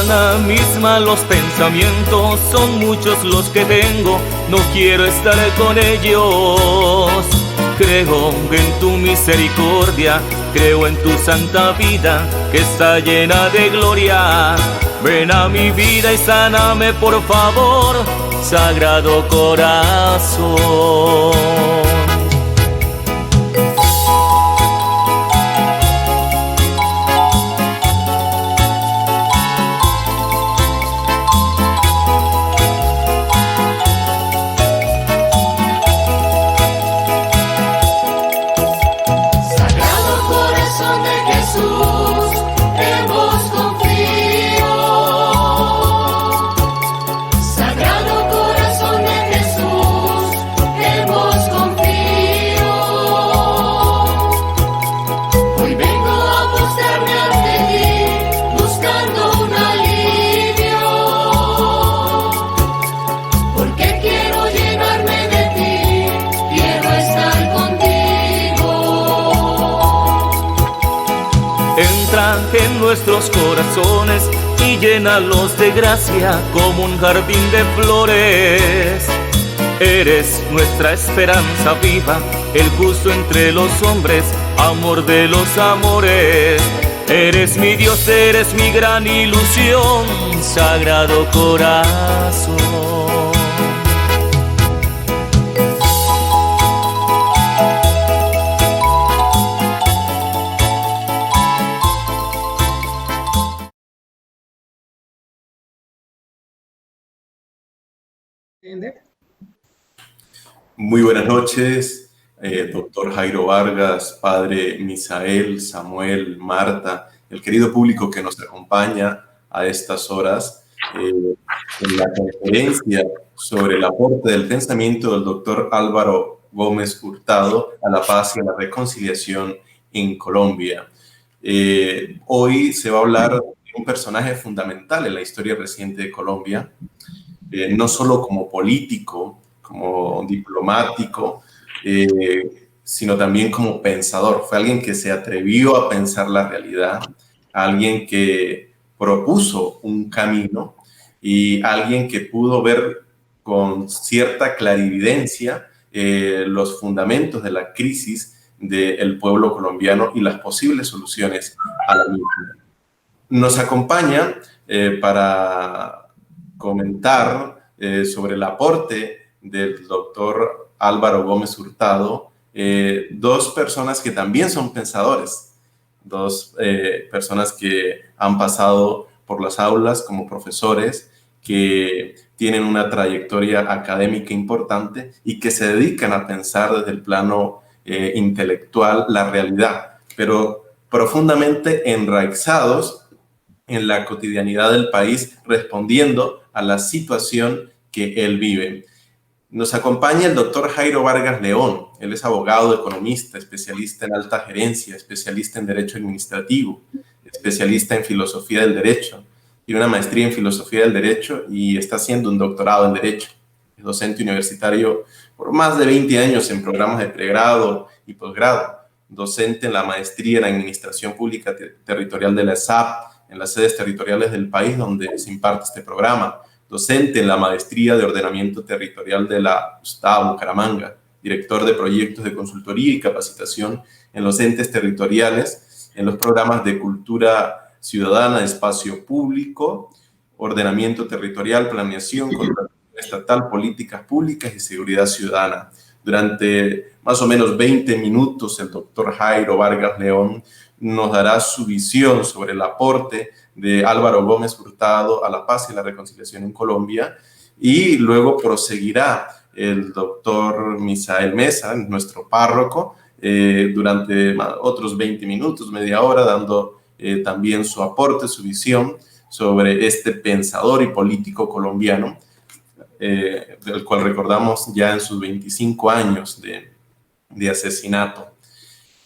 mañana mis malos pensamientos son muchos los que tengo, no quiero estar con ellos. Creo en tu misericordia, creo en tu santa vida que está llena de gloria. Ven a mi vida y sáname por favor, Sagrado Corazón. En nuestros corazones y llénalos de gracia como un jardín de flores. Eres nuestra esperanza viva, el justo entre los hombres, amor de los amores. Eres mi Dios, eres mi gran ilusión, Sagrado Corazón. Muy buenas noches, doctor Jairo Vargas, padre Misael, Samuel, Marta, el querido público que nos acompaña a estas horas en la conferencia sobre el aporte del pensamiento del doctor Álvaro Gómez Hurtado a la paz y a la reconciliación en Colombia. Hoy se va a hablar de un personaje fundamental en la historia reciente de Colombia, no solo como político, como diplomático, sino también como pensador. Fue alguien que se atrevió a pensar la realidad, alguien que propuso un camino y alguien que pudo ver con cierta clarividencia los fundamentos de la crisis del pueblo colombiano y las posibles soluciones a la misma. Nos acompaña para comentar sobre el aporte del doctor Álvaro Gómez Hurtado, dos personas que también son pensadores, dos personas que han pasado por las aulas como profesores, que tienen una trayectoria académica importante y que se dedican a pensar desde el plano intelectual la realidad, pero profundamente enraizados en la cotidianidad del país, respondiendo a la situación que él vive. Nos acompaña el doctor Jairo Vargas León. Él es abogado, economista, especialista en alta gerencia, especialista en derecho administrativo, especialista en filosofía del derecho. Tiene una maestría en filosofía del derecho y está haciendo un doctorado en derecho. Es docente universitario por más de 20 años en programas de pregrado y posgrado. Docente en la maestría en administración pública territorial de la ESAP, en las sedes territoriales del país donde se imparte este programa. Docente en la maestría de ordenamiento territorial de la USTA Bucaramanga, director de proyectos de consultoría y capacitación en los entes territoriales, en los programas de cultura ciudadana, espacio público, ordenamiento territorial, planeación, contratación estatal, políticas públicas y seguridad ciudadana. Durante más o menos 20 minutos, el doctor Jairo Vargas León nos dará su visión sobre el aporte de Álvaro Gómez Hurtado a la paz y la reconciliación en Colombia, y luego proseguirá el doctor Misael Mesa, nuestro párroco, durante otros 20 minutos, media hora, dando también su aporte, su visión sobre este pensador y político colombiano, del cual recordamos ya en sus 25 años de asesinato.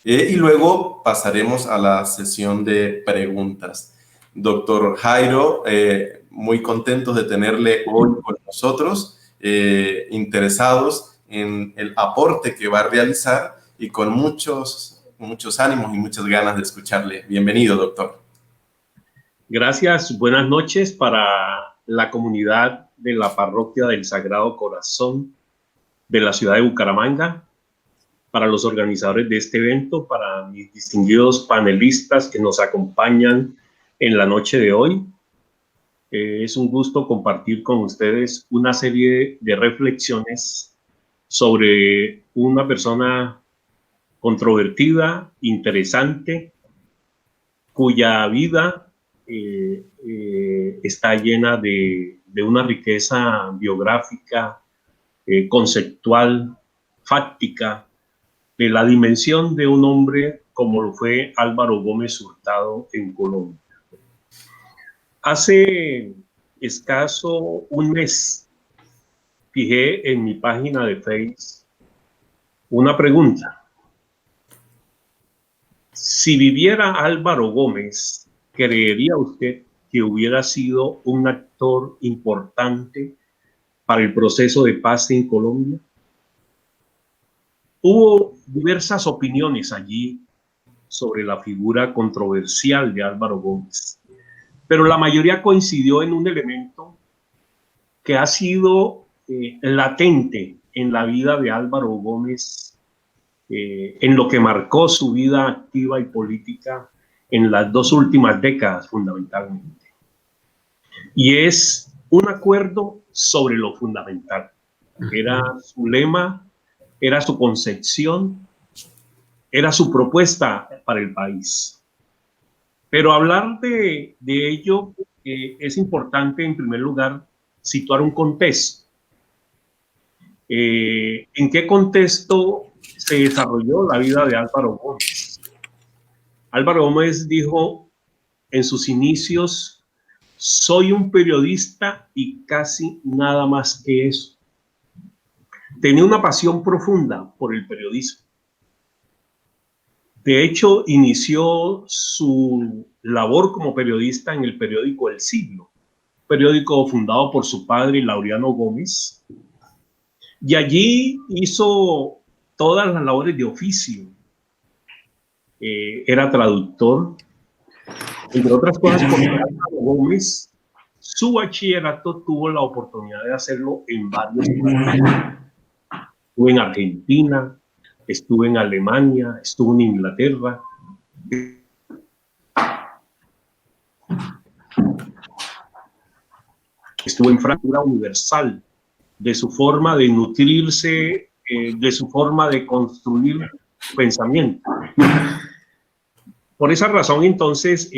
Y luego pasaremos a la sesión de preguntas. Doctor Jairo, muy contentos de tenerle hoy con nosotros, interesados en el aporte que va a realizar y con muchos ánimos y muchas ganas de escucharle. Bienvenido, doctor. Gracias, buenas noches para la comunidad de la Parroquia del Sagrado Corazón de la ciudad de Bucaramanga, para los organizadores de este evento, para mis distinguidos panelistas que nos acompañan en la noche de hoy. Es un gusto compartir con ustedes una serie de reflexiones sobre una persona controvertida, interesante, cuya vida está llena de una riqueza biográfica, conceptual, fáctica, de la dimensión de un hombre como lo fue Álvaro Gómez Hurtado en Colombia. Hace escaso un mes fijé en mi página de Facebook una pregunta. Si viviera Álvaro Gómez, ¿creería usted que hubiera sido un actor importante para el proceso de paz en Colombia? Hubo diversas opiniones allí sobre la figura controversial de Álvaro Gómez, pero la mayoría coincidió en un elemento que ha sido latente en la vida de Álvaro Gómez, en lo que marcó su vida activa y política en las 2 últimas décadas fundamentalmente. Y es un acuerdo sobre lo fundamental. Era su lema, era su concepción, era su propuesta para el país. Pero hablar de ello es importante, en primer lugar, situar un contexto. ¿En qué contexto se desarrolló la vida de Álvaro Gómez? Álvaro Gómez dijo en sus inicios: soy un periodista y casi nada más que eso. Tenía una pasión profunda por el periodismo. De hecho, inició su labor como periodista en el periódico El Siglo, periódico fundado por su padre, Laureano Gómez, y allí hizo todas las labores de oficio. Era traductor, entre otras cosas, porque Álvaro Gómez, su bachillerato, tuvo la oportunidad de hacerlo en varios países. Estuvo en Argentina, estuvo en Alemania, estuvo en Inglaterra. Estuvo en Francia universal de su forma de nutrirse, de su forma de construir pensamiento. Por esa razón, entonces,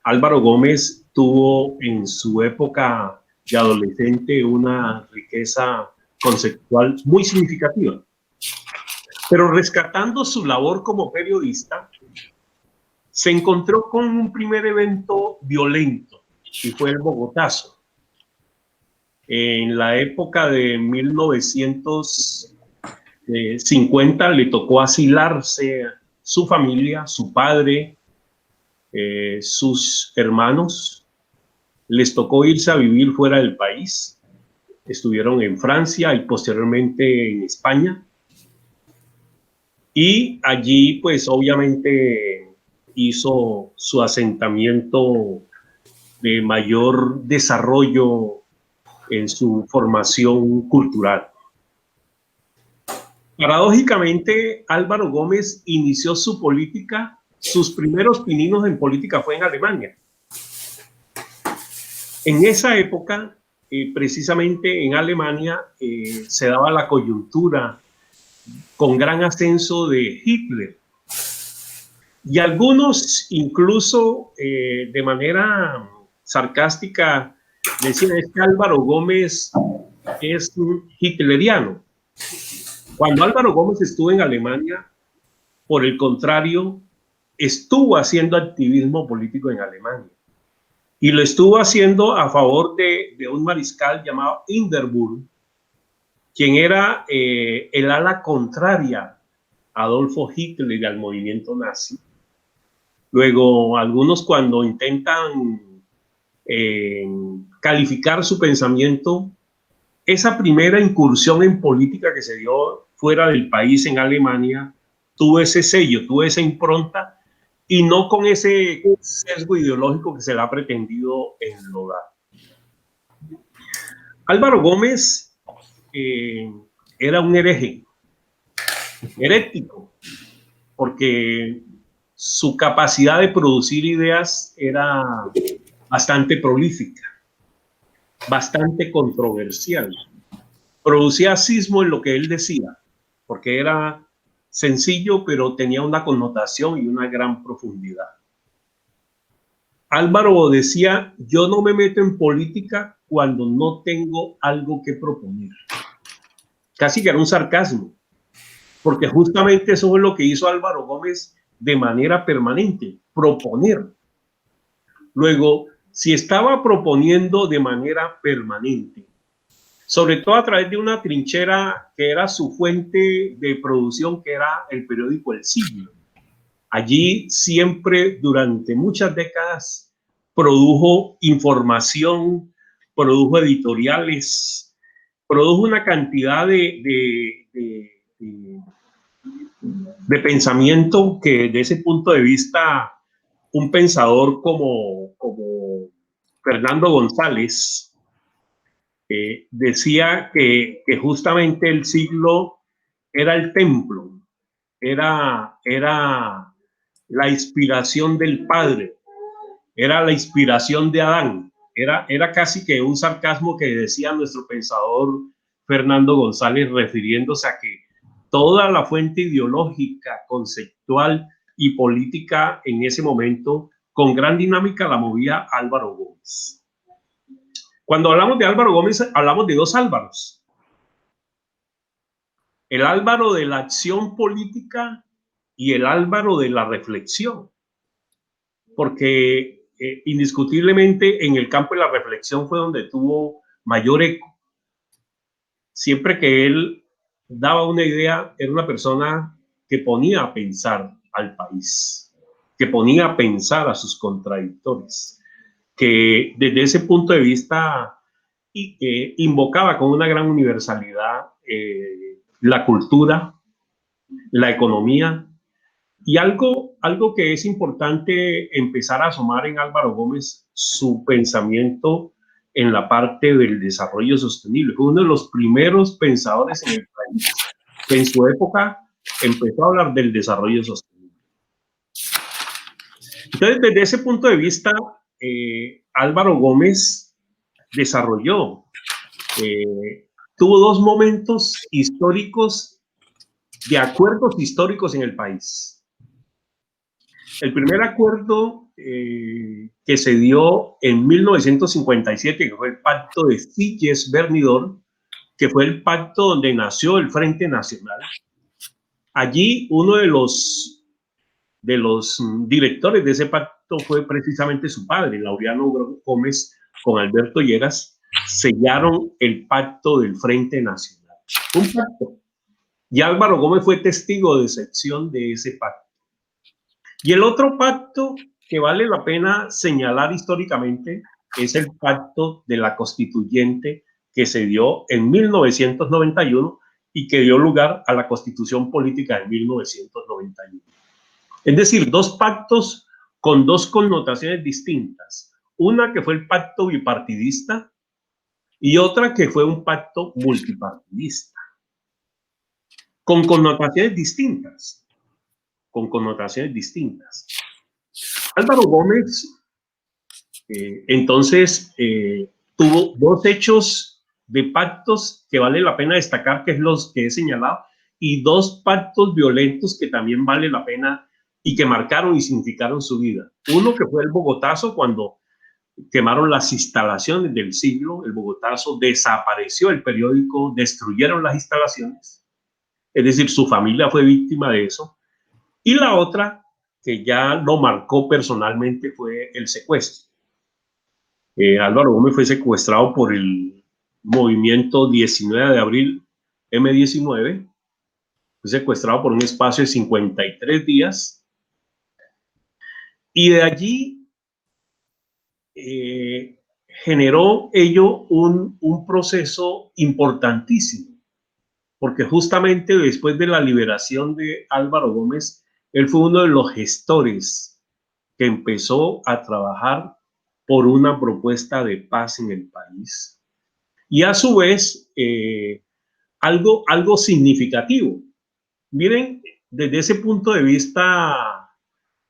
Álvaro Gómez tuvo en su época de adolescente una riqueza conceptual muy significativa. Pero rescatando su labor como periodista, se encontró con un primer evento violento, y fue el Bogotazo. En la época de 1950 le tocó asilarse su familia, su padre, sus hermanos. Les tocó irse a vivir fuera del país. Estuvieron en Francia y posteriormente en España. Y allí, pues, obviamente hizo su asentamiento de mayor desarrollo en su formación cultural. Paradójicamente, Álvaro Gómez inició su política, sus primeros pininos en política fue en Alemania. En esa época, precisamente en Alemania, se daba la coyuntura con gran ascenso de Hitler. Y algunos, incluso de manera sarcástica, decían: es que Álvaro Gómez es un hitleriano. Cuando Álvaro Gómez estuvo en Alemania, por el contrario, estuvo haciendo activismo político en Alemania. Y lo estuvo haciendo a favor de un mariscal llamado Hindenburg, quien era el ala contraria a Adolfo Hitler y al movimiento nazi. Luego, algunos, cuando intentan calificar su pensamiento, esa primera incursión en política que se dio fuera del país, en Alemania, tuvo ese sello, tuvo esa impronta y no con ese sesgo ideológico que se le ha pretendido enlodar. Álvaro Gómez era un hereje, herético, porque su capacidad de producir ideas era bastante prolífica, bastante controversial. Producía cismo en lo que él decía, porque era sencillo, pero tenía una connotación y una gran profundidad. Álvaro decía, yo no me meto en política cuando no tengo algo que proponer. Casi que era un sarcasmo, porque justamente eso es lo que hizo Álvaro Gómez de manera permanente, proponer. Luego, si estaba proponiendo de manera permanente, sobre todo a través de una trinchera que era su fuente de producción, que era el periódico El Siglo. Allí siempre, durante muchas décadas, produjo información, produjo editoriales, produjo una cantidad de pensamiento que desde ese punto de vista, un pensador como Fernando González, decía que justamente El Siglo era el templo, era la inspiración del Padre, era la inspiración de Adán, era casi que un sarcasmo que decía nuestro pensador Fernando González, refiriéndose a que toda la fuente ideológica, conceptual y política en ese momento, con gran dinámica, la movía Álvaro Gómez. Cuando hablamos de Álvaro Gómez, hablamos de dos Álvaros. El Álvaro de la acción política y el Álvaro de la reflexión. Porque indiscutiblemente en el campo de la reflexión fue donde tuvo mayor eco. Siempre que él daba una idea, era una persona que ponía a pensar al país, que ponía a pensar a sus contradictores, que desde ese punto de vista invocaba con una gran universalidad la cultura, la economía, y algo que es importante empezar a asomar en Álvaro Gómez, su pensamiento en la parte del desarrollo sostenible. Fue uno de los primeros pensadores en el país que en su época empezó a hablar del desarrollo sostenible. Entonces, desde ese punto de vista, Álvaro Gómez desarrolló, tuvo dos momentos históricos de acuerdos históricos en el país. El primer acuerdo que se dio en 1957, que fue el pacto de Sitges-Bernidor, que fue el pacto donde nació el Frente Nacional. Allí uno de los directores de ese pacto fue precisamente su padre, Laureano Gómez, con Alberto Lleras, sellaron el pacto del Frente Nacional. Un pacto. Y Álvaro Gómez fue testigo de excepción de ese pacto. Y el otro pacto que vale la pena señalar históricamente es el pacto de la Constituyente que se dio en 1991 y que dio lugar a la Constitución Política de 1991. Es decir, dos pactos con dos connotaciones distintas. Una que fue el pacto bipartidista y otra que fue un pacto multipartidista. Con connotaciones distintas. Con connotaciones distintas. Álvaro Gómez, entonces, tuvo dos hechos de pactos que vale la pena destacar, que es los que he señalado, y dos pactos violentos que también vale la pena y que marcaron y significaron su vida. Uno que fue el Bogotazo, cuando quemaron las instalaciones del Siglo, el Bogotazo, desapareció el periódico, destruyeron las instalaciones, es decir, su familia fue víctima de eso. Y la otra, que ya lo marcó personalmente, fue el secuestro. Álvaro Gómez fue secuestrado por el movimiento 19 de abril, M19, fue secuestrado por un espacio de 53 días, y de allí generó ello un proceso importantísimo, porque justamente después de la liberación de Álvaro Gómez, él fue uno de los gestores que empezó a trabajar por una propuesta de paz en el país. Y a su vez, algo significativo. Miren, desde ese punto de vista,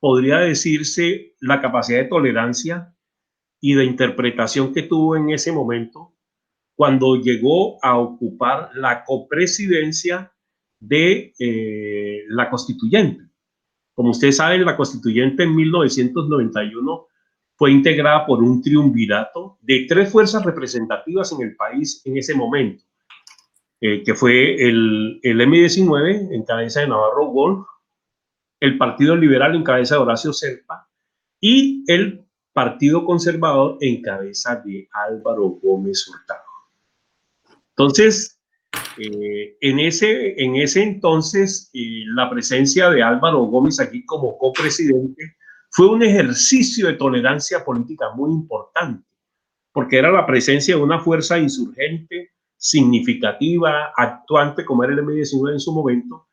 podría decirse la capacidad de tolerancia y de interpretación que tuvo en ese momento cuando llegó a ocupar la copresidencia de la constituyente. Como ustedes saben, la constituyente en 1991 fue integrada por un triunvirato de 3 fuerzas representativas en el país en ese momento, que fue el M-19 en cabeza de Navarro Wolf, el Partido Liberal en cabeza de Horacio Serpa y el Partido Conservador en cabeza de Álvaro Gómez Hurtado. Entonces, en ese entonces, la presencia de Álvaro Gómez aquí como copresidente fue un ejercicio de tolerancia política muy importante, porque era la presencia de una fuerza insurgente significativa, actuante, como era el M-19 en su momento,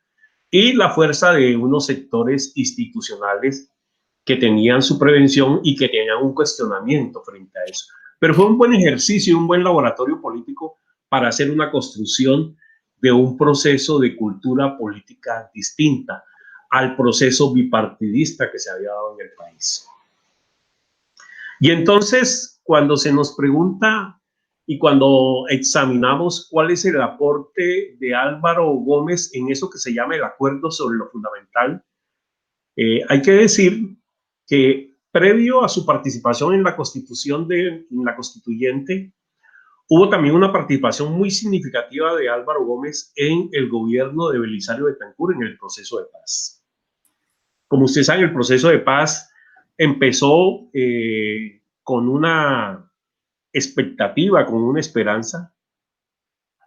y la fuerza de unos sectores institucionales que tenían su prevención y que tenían un cuestionamiento frente a eso. Pero fue un buen ejercicio y un buen laboratorio político para hacer una construcción de un proceso de cultura política distinta al proceso bipartidista que se había dado en el país. Y entonces, cuando se nos pregunta y cuando examinamos cuál es el aporte de Álvaro Gómez en eso que se llama el acuerdo sobre lo fundamental, hay que decir que previo a su participación en la constitución en la constituyente, hubo también una participación muy significativa de Álvaro Gómez en el gobierno de Belisario Betancur en el proceso de paz. Como ustedes saben, el proceso de paz empezó con una expectativa, con una esperanza,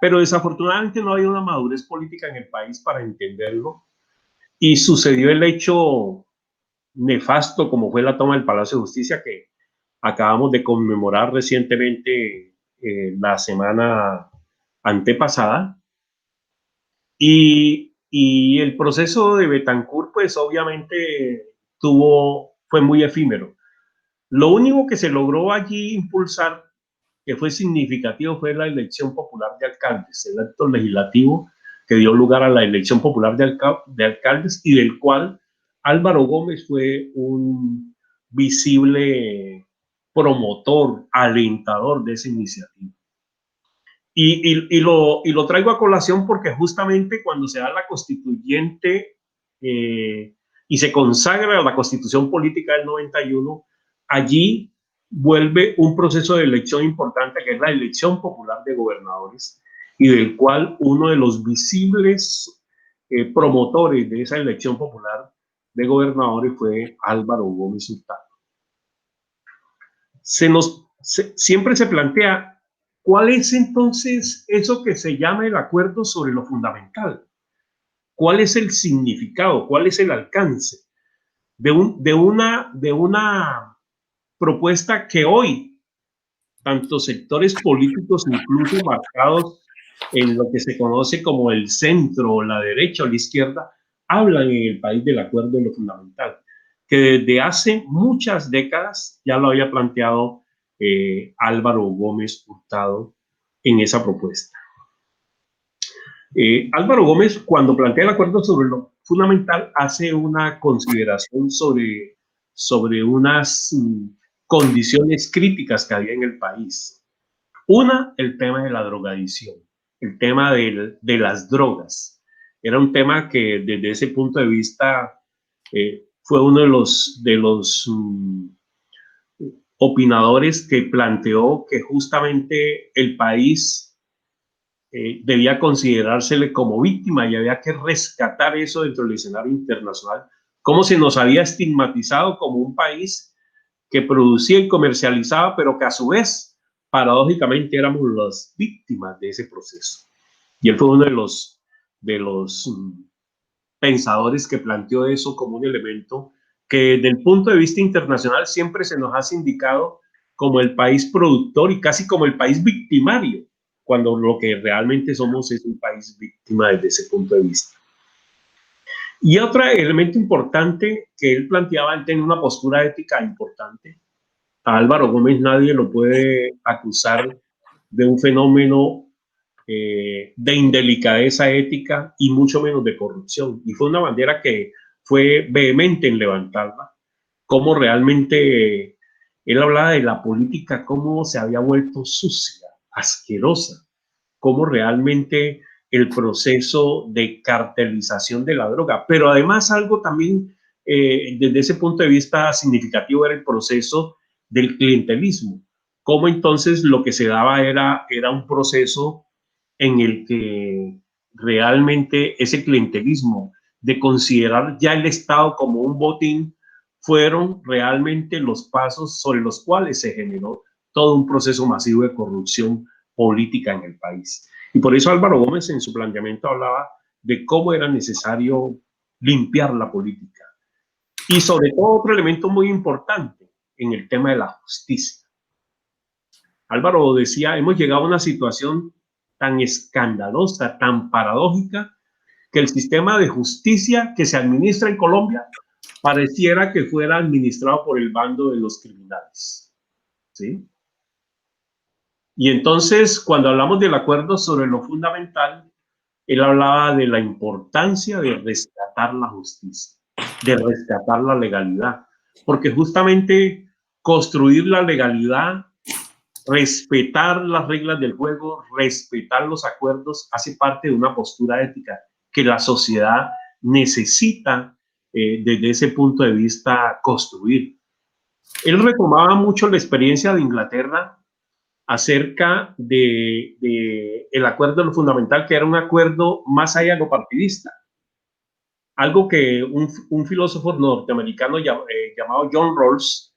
pero desafortunadamente no había una madurez política en el país para entenderlo y sucedió el hecho nefasto como fue la toma del Palacio de Justicia que acabamos de conmemorar recientemente la semana antepasada y el proceso de Betancur pues obviamente fue muy efímero. Lo único que se logró allí impulsar que fue significativo fue la elección popular de alcaldes, el acto legislativo que dio lugar a la elección popular de alcaldes y del cual Álvaro Gómez fue un visible promotor, alentador de esa iniciativa. Y lo traigo a colación porque justamente cuando se da la constituyente y se consagra la constitución política del 91, allí vuelve un proceso de elección importante que es la elección popular de gobernadores y del cual uno de los visibles promotores de esa elección popular de gobernadores fue Álvaro Gómez Hurtado. Siempre se plantea ¿cuál es entonces eso que se llama el acuerdo sobre lo fundamental? ¿Cuál es el significado? ¿Cuál es el alcance de una propuesta que hoy tantos sectores políticos, incluso marcados en lo que se conoce como el centro, o la derecha o la izquierda, hablan en el país del acuerdo de lo fundamental, que desde hace muchas décadas ya lo había planteado Álvaro Gómez Hurtado en esa propuesta. Álvaro Gómez, cuando plantea el acuerdo sobre lo fundamental, hace una consideración sobre unas condiciones críticas que había en el país. Una, el tema de la drogadicción, el tema de las drogas. Era un tema que desde ese punto de vista fue uno de los opinadores que planteó que justamente el país debía considerársele como víctima y había que rescatar eso dentro del escenario internacional, cómo se nos había estigmatizado como un país que producía y comercializaba, pero que a su vez, paradójicamente, éramos las víctimas de ese proceso. Y él fue uno de los pensadores que planteó eso como un elemento que desde el punto de vista internacional siempre se nos ha indicado como el país productor y casi como el país victimario, cuando lo que realmente somos es un país víctima desde ese punto de vista. Y otro elemento importante que él planteaba, él tenía una postura ética importante. A Álvaro Gómez nadie lo puede acusar de un fenómeno de indelicadeza ética y mucho menos de corrupción. Y fue una bandera que fue vehemente en levantarla, cómo realmente él hablaba de la política, cómo se había vuelto sucia, asquerosa, cómo realmente el proceso de cartelización de la droga, pero además algo también desde ese punto de vista significativo era el proceso del clientelismo, cómo entonces lo que se daba era un proceso en el que realmente ese clientelismo de considerar ya el Estado como un botín fueron realmente los pasos sobre los cuales se generó todo un proceso masivo de corrupción política en el país. Y por eso Álvaro Gómez en su planteamiento hablaba de cómo era necesario limpiar la política. Y sobre todo otro elemento muy importante en el tema de la justicia. Álvaro decía, hemos llegado a una situación tan escandalosa, tan paradójica, que el sistema de justicia que se administra en Colombia pareciera que fuera administrado por el bando de los criminales. ¿Sí? Y entonces, cuando hablamos del acuerdo sobre lo fundamental, él hablaba de la importancia de rescatar la justicia, de rescatar la legalidad, porque justamente construir la legalidad, respetar las reglas del juego, respetar los acuerdos, hace parte de una postura ética que la sociedad necesita desde ese punto de vista construir. Él retomaba mucho la experiencia de Inglaterra acerca de el acuerdo de lo fundamental, que era un acuerdo más allá de lo partidista. Algo que un filósofo norteamericano llamado John Rawls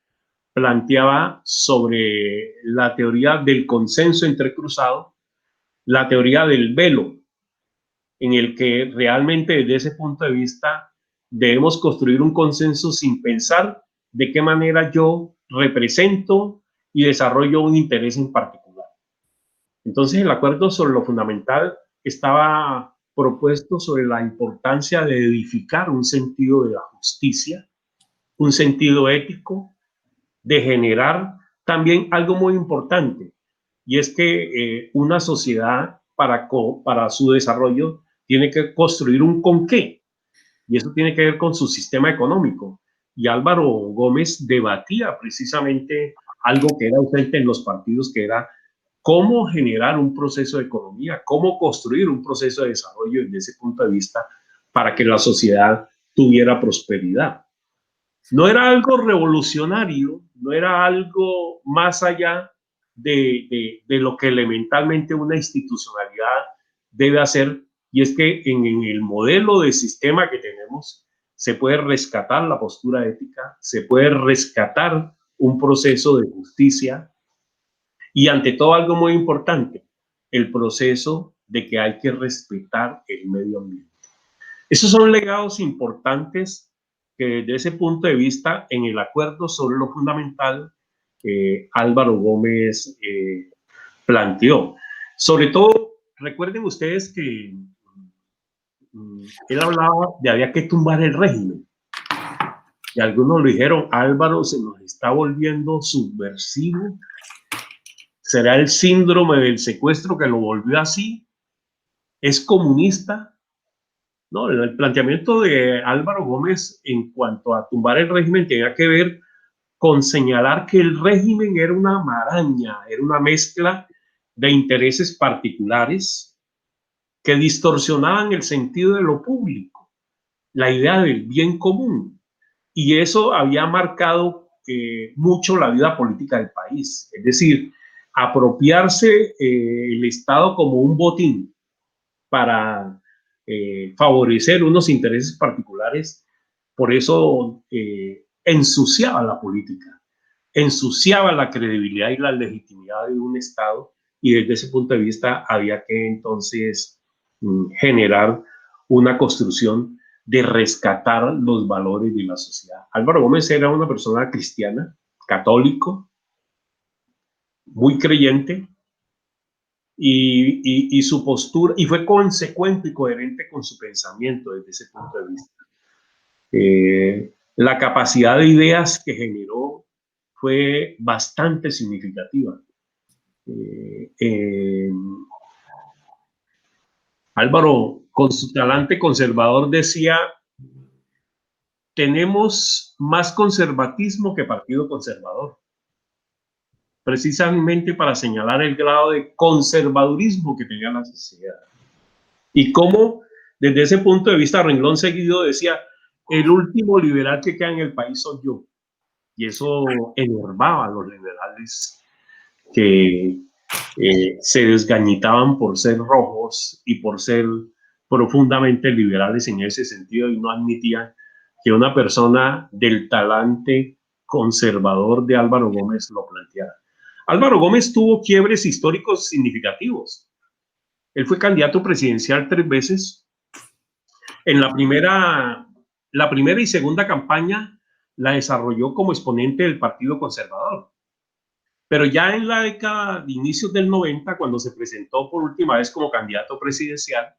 planteaba sobre la teoría del consenso entrecruzado, la teoría del velo, en el que realmente desde ese punto de vista debemos construir un consenso sin pensar de qué manera yo represento y desarrollo un interés en particular. Entonces el acuerdo sobre lo fundamental estaba propuesto sobre la importancia de edificar un sentido de la justicia, un sentido ético, de generar también algo muy importante, y es que una sociedad para su desarrollo tiene que construir un con qué, y eso tiene que ver con su sistema económico. Y Álvaro Gómez debatía precisamente algo que era ausente en los partidos, que era cómo generar un proceso de economía, cómo construir un proceso de desarrollo desde ese punto de vista para que la sociedad tuviera prosperidad. No era algo revolucionario, no era algo más allá de lo que elementalmente una institucionalidad debe hacer, y es que en el modelo de sistema que tenemos se puede rescatar la postura ética, se puede rescatar un proceso de justicia y ante todo algo muy importante, el proceso de que hay que respetar el medio ambiente. Esos son legados importantes que desde ese punto de vista, en el acuerdo sobre lo fundamental, Álvaro Gómez planteó. Sobre todo, recuerden ustedes que él hablaba de había que tumbar el régimen. Y algunos lo dijeron, Álvaro se nos está volviendo subversivo. ¿Será el síndrome del secuestro que lo volvió así? ¿Es comunista? No, el planteamiento de Álvaro Gómez en cuanto a tumbar el régimen tenía que ver con señalar que el régimen era una maraña, era una mezcla de intereses particulares que distorsionaban el sentido de lo público, la idea del bien común. Y eso había marcado mucho la vida política del país. Es decir, apropiarse el Estado como un botín para favorecer unos intereses particulares, por eso ensuciaba la política, ensuciaba la credibilidad y la legitimidad de un Estado, y desde ese punto de vista había que entonces generar una construcción de rescatar los valores de la sociedad. Álvaro Gómez era una persona cristiana, católico, muy creyente, y su postura, y fue consecuente y coherente con su pensamiento desde ese punto de vista. La capacidad de ideas que generó fue bastante significativa. Álvaro, con su talante conservador, decía: tenemos más conservatismo que partido conservador, precisamente para señalar el grado de conservadurismo que tenía la sociedad. Y cómo, desde ese punto de vista, renglón seguido decía: el último liberal que queda en el país soy yo. Y eso enervaba a los liberales que se desgañitaban por ser rojos y por ser profundamente liberales en ese sentido, y no admitían que una persona del talante conservador de Álvaro Gómez lo planteara. Álvaro Gómez tuvo quiebres históricos significativos. Él fue candidato presidencial 3 veces. En la primera y segunda campaña la desarrolló como exponente del Partido Conservador. Pero ya en la década de inicios del 90, cuando se presentó por última vez como candidato presidencial,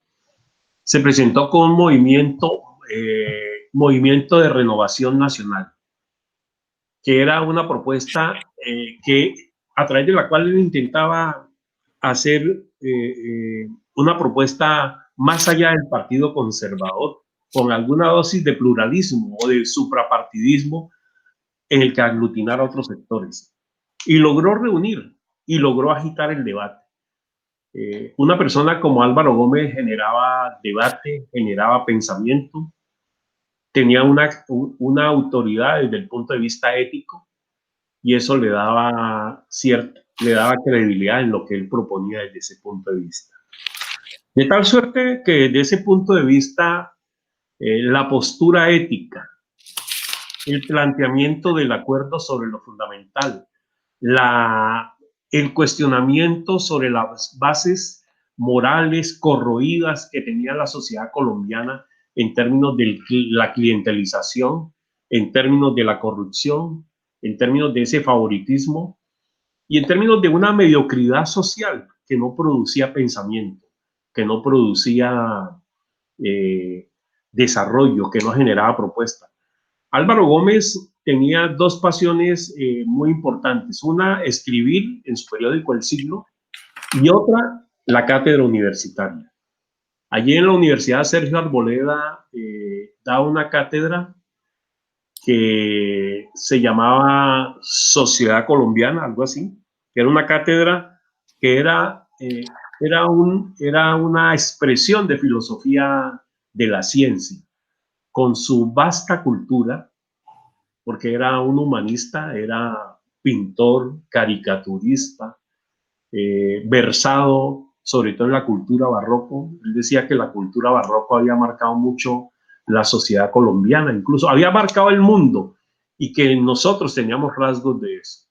se presentó con un movimiento de renovación nacional, que era una propuesta a través de la cual él intentaba hacer una propuesta más allá del Partido Conservador, con alguna dosis de pluralismo o de suprapartidismo en el que aglutinara a otros sectores. Y logró reunir y logró agitar el debate. Una persona como Álvaro Gómez generaba debate, generaba pensamiento, tenía una autoridad desde el punto de vista ético, y eso le daba credibilidad en lo que él proponía desde ese punto de vista. De tal suerte que desde ese punto de vista, la postura ética, el planteamiento del acuerdo sobre lo fundamental, el cuestionamiento sobre las bases morales corroídas que tenía la sociedad colombiana en términos de la clientelización, en términos de la corrupción, en términos de ese favoritismo y en términos de una mediocridad social que no producía pensamiento, que no producía desarrollo, que no generaba propuesta. Álvaro Gómez tenía dos pasiones muy importantes: una, escribir en su periódico El Siglo, y otra, la cátedra universitaria. Allí en la Universidad Sergio Arboleda da una cátedra que se llamaba Sociedad Colombiana, algo así, que era una cátedra que era una expresión de filosofía de la ciencia, con su vasta cultura, porque era un humanista, era pintor, caricaturista, versado sobre todo en la cultura barroco. Él decía que la cultura barroco había marcado mucho la sociedad colombiana, incluso había marcado el mundo, y que nosotros teníamos rasgos de eso.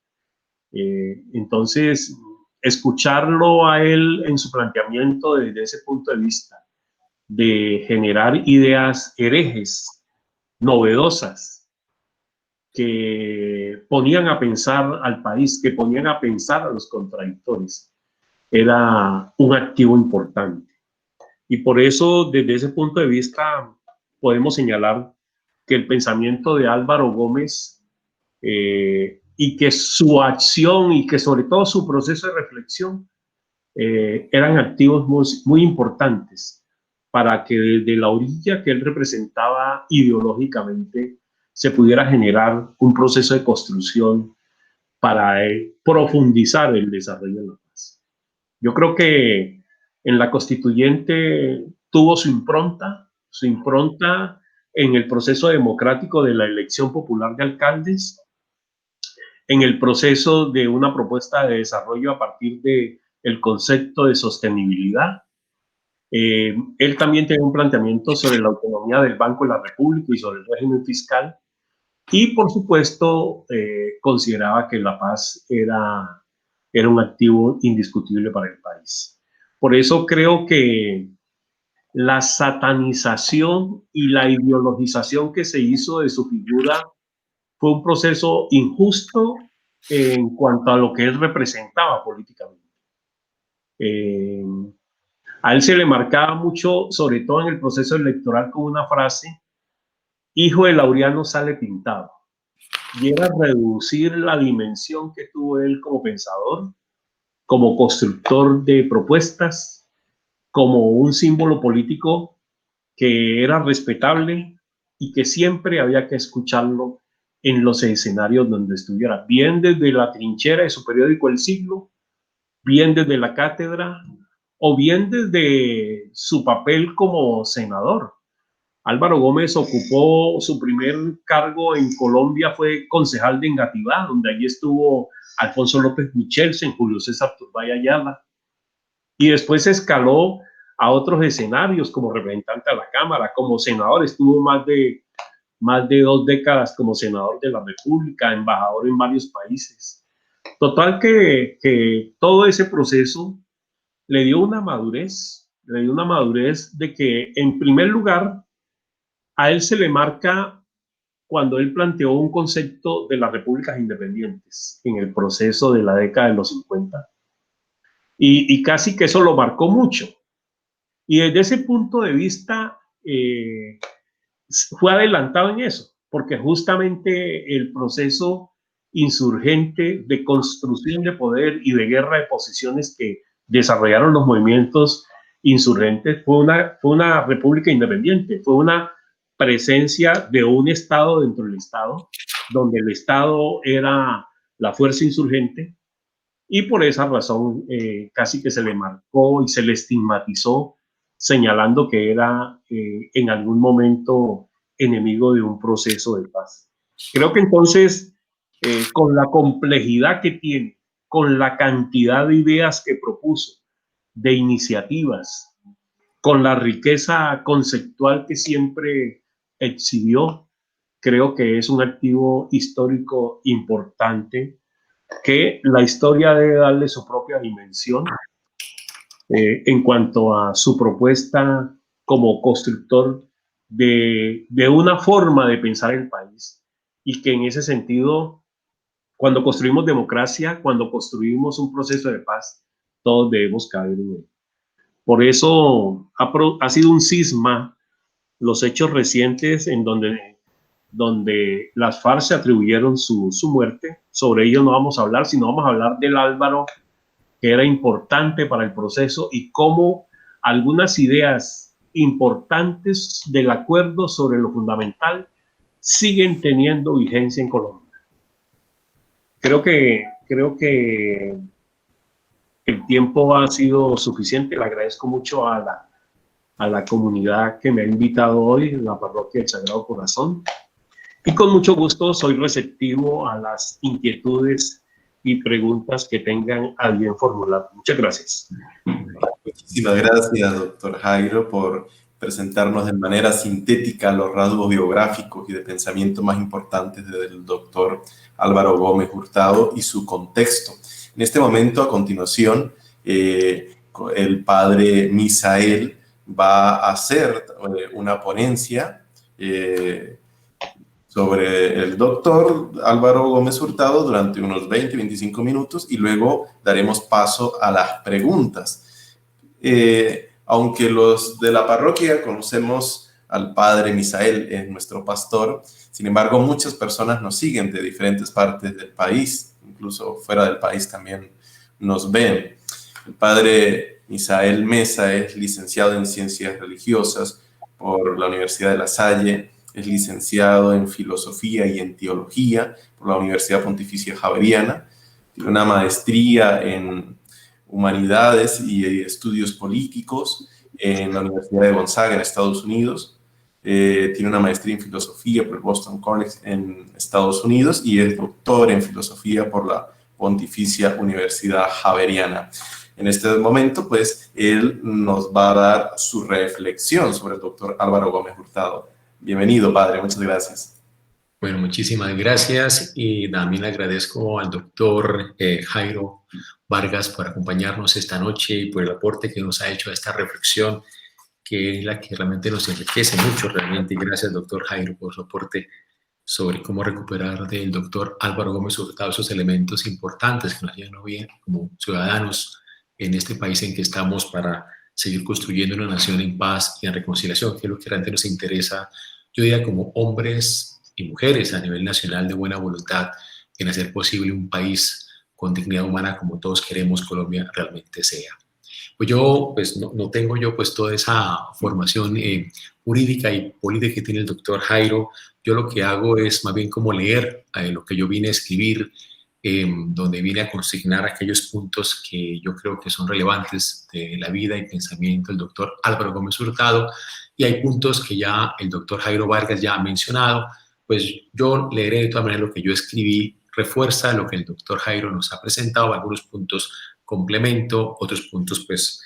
Entonces, escucharlo a él en su planteamiento desde ese punto de vista, de generar ideas herejes, novedosas, que ponían a pensar al país, que ponían a pensar a los contradictores, era un activo importante. Y por eso, desde ese punto de vista, podemos señalar que el pensamiento de Álvaro Gómez y que su acción y que sobre todo su proceso de reflexión eran activos muy importantes para que desde la orilla que él representaba ideológicamente se pudiera generar un proceso de construcción para profundizar el desarrollo de la paz. Yo creo que en la constituyente tuvo su impronta en el proceso democrático de la elección popular de alcaldes, en el proceso de una propuesta de desarrollo a partir del concepto de sostenibilidad. Él también tenía un planteamiento sobre la autonomía del Banco de la República y sobre el régimen fiscal. Y, por supuesto, consideraba que la paz era un activo indiscutible para el país. Por eso creo que la satanización y la ideologización que se hizo de su figura fue un proceso injusto en cuanto a lo que él representaba políticamente. A él se le marcaba mucho, sobre todo en el proceso electoral, con una frase hijo de Laureano sale pintado. Y era reducir la dimensión que tuvo él como pensador, como constructor de propuestas, como un símbolo político que era respetable y que siempre había que escucharlo en los escenarios donde estuviera, bien desde la trinchera de su periódico El Siglo, bien desde la cátedra o bien desde su papel como senador. Álvaro Gómez ocupó su primer cargo en Colombia, fue concejal de Engativá, donde allí estuvo Alfonso López Michelsen, Julio César Turbay Ayala, y después escaló a otros escenarios como representante a la Cámara, como senador, estuvo más de 2 décadas como senador de la República, embajador en varios países. Total que todo ese proceso le dio una madurez de que, en primer lugar, a él se le marca cuando él planteó un concepto de las repúblicas independientes en el proceso de la década de los 50. Y casi que eso lo marcó mucho. Y desde ese punto de vista fue adelantado en eso, porque justamente el proceso insurgente de construcción de poder y de guerra de posiciones que desarrollaron los movimientos insurgentes fue una república independiente, fue una presencia de un Estado dentro del Estado, donde el Estado era la fuerza insurgente, y por esa razón casi que se le marcó y se le estigmatizó, señalando que era en algún momento enemigo de un proceso de paz. Creo que entonces, con la complejidad que tiene, con la cantidad de ideas que propuso, de iniciativas, con la riqueza conceptual que siempre exhibió, creo que es un activo histórico importante que la historia debe darle su propia dimensión en cuanto a su propuesta como constructor de una forma de pensar el país, y que en ese sentido, cuando construimos democracia, cuando construimos un proceso de paz, todos debemos caber en él. Por eso ha sido un cisma los hechos recientes en donde las FARC se atribuyeron su muerte. Sobre ello no vamos a hablar, sino vamos a hablar del Álvaro, que era importante para el proceso, y cómo algunas ideas importantes del acuerdo sobre lo fundamental siguen teniendo vigencia en Colombia. Creo que el tiempo ha sido suficiente. Le agradezco mucho a la comunidad que me ha invitado hoy, la Parroquia del Sagrado Corazón. Y con mucho gusto soy receptivo a las inquietudes y preguntas que tengan a bien formular. Muchas gracias. Muchísimas gracias, doctor Jairo, por presentarnos de manera sintética los rasgos biográficos y de pensamiento más importantes del doctor Álvaro Gómez Hurtado y su contexto. En este momento, a continuación, el padre Misael va a hacer una ponencia sobre el doctor Álvaro Gómez Hurtado durante unos 20-25 minutos, y luego daremos paso a las preguntas. Aunque los de la parroquia conocemos al padre Misael, es nuestro pastor, sin embargo muchas personas nos siguen de diferentes partes del país, incluso fuera del país también nos ven. El padre Misael Mesa es licenciado en Ciencias Religiosas por la Universidad de La Salle, es licenciado en Filosofía y en Teología por la Universidad Pontificia Javeriana, tiene una maestría en Humanidades y Estudios Políticos en la Universidad de Gonzaga en Estados Unidos, tiene una maestría en Filosofía por el Boston College en Estados Unidos y es doctor en Filosofía por la Pontificia Universidad Javeriana. En este momento, pues, él nos va a dar su reflexión sobre el doctor Álvaro Gómez Hurtado. Bienvenido, padre. Muchas gracias. Bueno, muchísimas gracias, y también agradezco al doctor Jairo Vargas por acompañarnos esta noche y por el aporte que nos ha hecho a esta reflexión, que es la que realmente nos enriquece mucho realmente. Y gracias, doctor Jairo, por su aporte sobre cómo recuperar del doctor Álvaro Gómez Hurtado esos elementos importantes que nos ayudan bien como ciudadanos en este país en que estamos, para seguir construyendo una nación en paz y en reconciliación, que es lo que realmente nos interesa yo diría como hombres y mujeres a nivel nacional de buena voluntad en hacer posible un país con dignidad humana como todos queremos Colombia realmente sea. Pues yo, pues no tengo yo pues toda esa formación jurídica y política que tiene el doctor Jairo. Yo lo que hago es más bien como leer lo que yo vine a escribir, donde vine a consignar aquellos puntos que yo creo que son relevantes de la vida y pensamiento del doctor Álvaro Gómez Hurtado, y hay puntos que ya el doctor Jairo Vargas ya ha mencionado. Pues yo leeré de todas maneras lo que yo escribí, refuerza lo que el doctor Jairo nos ha presentado, algunos puntos complemento, otros puntos pues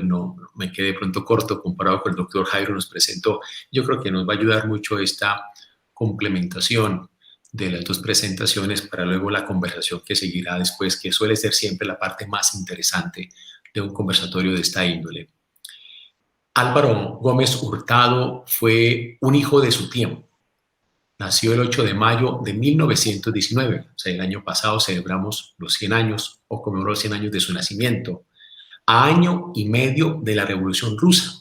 no me quedé de pronto corto comparado con el doctor Jairo nos presentó. Yo creo que nos va a ayudar mucho esta complementación de las dos presentaciones para luego la conversación que seguirá después, que suele ser siempre la parte más interesante de un conversatorio de esta índole. Álvaro Gómez Hurtado fue un hijo de su tiempo. Nació el 8 de mayo de 1919, o sea, el año pasado celebramos los 100 años, o conmemoró los 100 años de su nacimiento, a año y medio de la Revolución Rusa,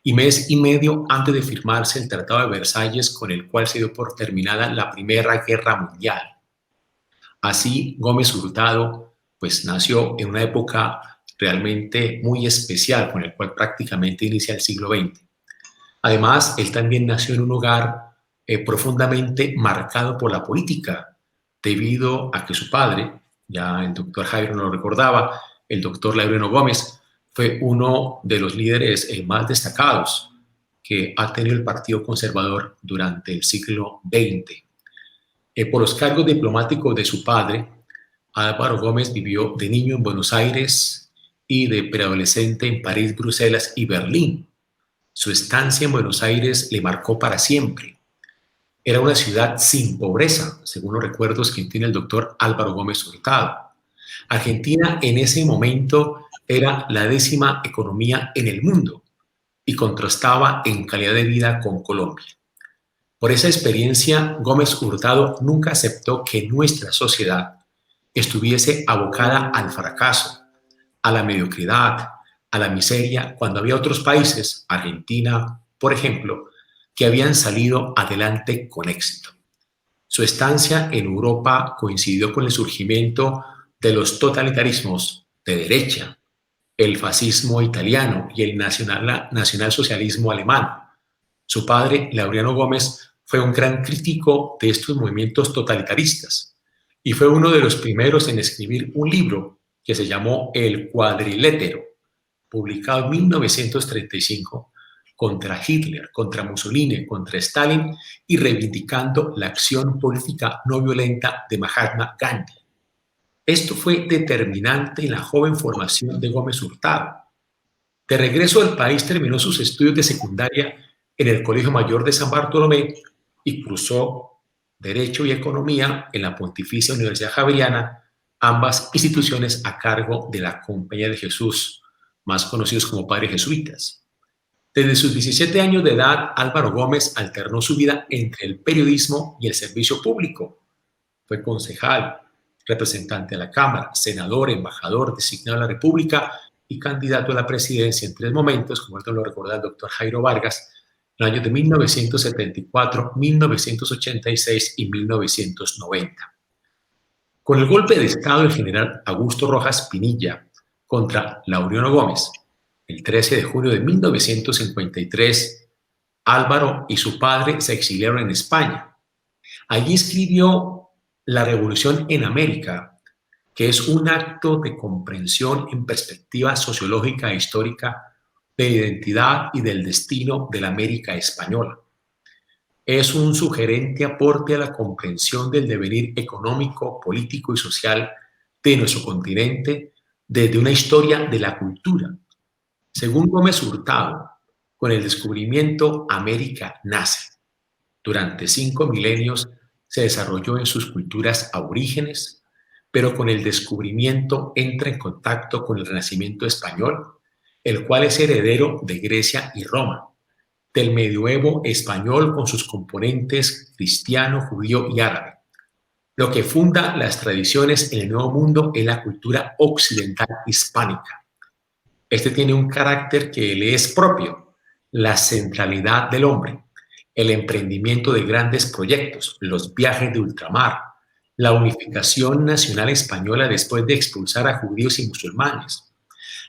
y mes y medio antes de firmarse el Tratado de Versalles, con el cual se dio por terminada la Primera Guerra Mundial. Así, Gómez Hurtado, pues nació en una época realmente muy especial, con el cual prácticamente inicia el siglo XX. Además, él también nació en un hogar profundamente marcado por la política, debido a que su padre, ya el doctor Jairo nos lo recordaba, el doctor Laureano Gómez, fue uno de los líderes más destacados que ha tenido el Partido Conservador durante el siglo XX. Por los cargos diplomáticos de su padre, Álvaro Gómez vivió de niño en Buenos Aires y de preadolescente en París, Bruselas y Berlín. Su estancia en Buenos Aires le marcó para siempre. Era una ciudad sin pobreza, según los recuerdos que tiene el doctor Álvaro Gómez Hurtado. Argentina en ese momento era la 10ª economía en el mundo y contrastaba en calidad de vida con Colombia. Por esa experiencia, Gómez Hurtado nunca aceptó que nuestra sociedad estuviese abocada al fracaso, a la mediocridad, a la miseria, cuando había otros países, Argentina, por ejemplo, que habían salido adelante con éxito. Su estancia en Europa coincidió con el surgimiento de los totalitarismos de derecha, el fascismo italiano y el nacionalsocialismo alemán. Su padre, Laureano Gómez, fue un gran crítico de estos movimientos totalitaristas y fue uno de los primeros en escribir un libro que se llamó El Cuadrilátero, publicado en 1935, contra Hitler, contra Mussolini, contra Stalin y reivindicando la acción política no violenta de Mahatma Gandhi. Esto fue determinante en la joven formación de Gómez Hurtado. De regreso al país terminó sus estudios de secundaria en el Colegio Mayor de San Bartolomé y cursó Derecho y Economía en la Pontificia Universidad Javeriana, ambas instituciones a cargo de la Compañía de Jesús, más conocidos como padres jesuitas. Desde sus 17 años de edad, Álvaro Gómez alternó su vida entre el periodismo y el servicio público. Fue concejal, representante a la Cámara, senador, embajador designado a la República y candidato a la presidencia en 3 momentos, como esto lo recuerda el doctor Jairo Vargas, en los años de 1974, 1986 y 1990. Con el golpe de Estado del general Augusto Rojas Pinilla contra Laureano Gómez, el 13 de junio de 1953, Álvaro y su padre se exiliaron en España. Allí escribió La Revolución en América, que es un acto de comprensión en perspectiva sociológica e histórica de la identidad y del destino de la América española. Es un sugerente aporte a la comprensión del devenir económico, político y social de nuestro continente desde una historia de la cultura. Según Gómez Hurtado, con el descubrimiento América nace. Durante 5 milenios se desarrolló en sus culturas aborígenes, pero con el descubrimiento entra en contacto con el Renacimiento español, el cual es heredero de Grecia y Roma, del medioevo español con sus componentes cristiano, judío y árabe. Lo que funda las tradiciones en el Nuevo Mundo es la cultura occidental hispánica. Este tiene un carácter que le es propio, la centralidad del hombre, el emprendimiento de grandes proyectos, los viajes de ultramar, la unificación nacional española después de expulsar a judíos y musulmanes,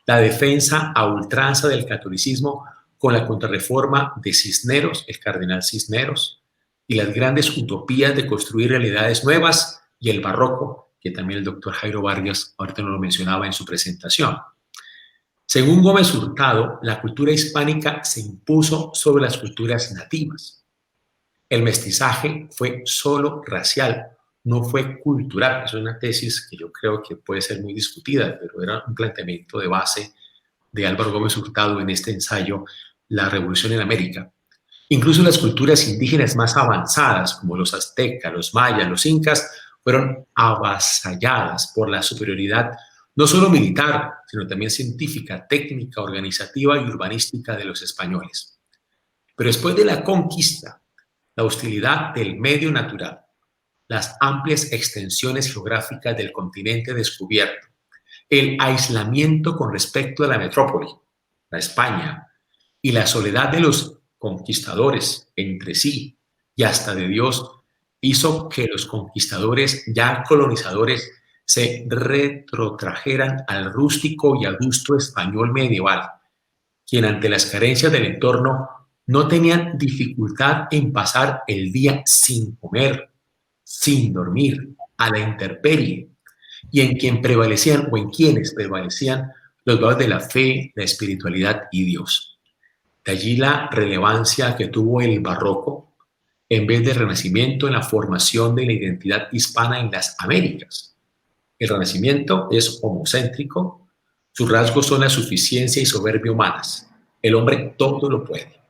la defensa a ultranza del catolicismo con la contrarreforma de Cisneros, el cardenal Cisneros, y las grandes utopías de construir realidades nuevas y el barroco, que también el doctor Jairo Vargas ahorita nos lo mencionaba en su presentación. Según Gómez Hurtado, la cultura hispánica se impuso sobre las culturas nativas. El mestizaje fue solo racial, no fue cultural. Es una tesis que yo creo que puede ser muy discutida, pero era un planteamiento de base de Álvaro Gómez Hurtado en este ensayo, La Revolución en América. Incluso las culturas indígenas más avanzadas, como los aztecas, los mayas, los incas, fueron avasalladas por la superioridad no solo militar, sino también científica, técnica, organizativa y urbanística de los españoles. Pero después de la conquista, la hostilidad del medio natural, las amplias extensiones geográficas del continente descubierto, el aislamiento con respecto a la metrópoli, la España, y la soledad de los conquistadores entre sí y hasta de Dios, hizo que los conquistadores ya colonizadores se retrotrajeran al rústico y adusto español medieval, quien ante las carencias del entorno no tenían dificultad en pasar el día sin comer, sin dormir, a la intemperie, y en quien prevalecían o en quienes prevalecían los valores de la fe, la espiritualidad y Dios. De allí la relevancia que tuvo el barroco en vez del Renacimiento en la formación de la identidad hispana en las Américas. El Renacimiento es homocéntrico, sus rasgos son la suficiencia y soberbia humanas. El hombre todo lo puede.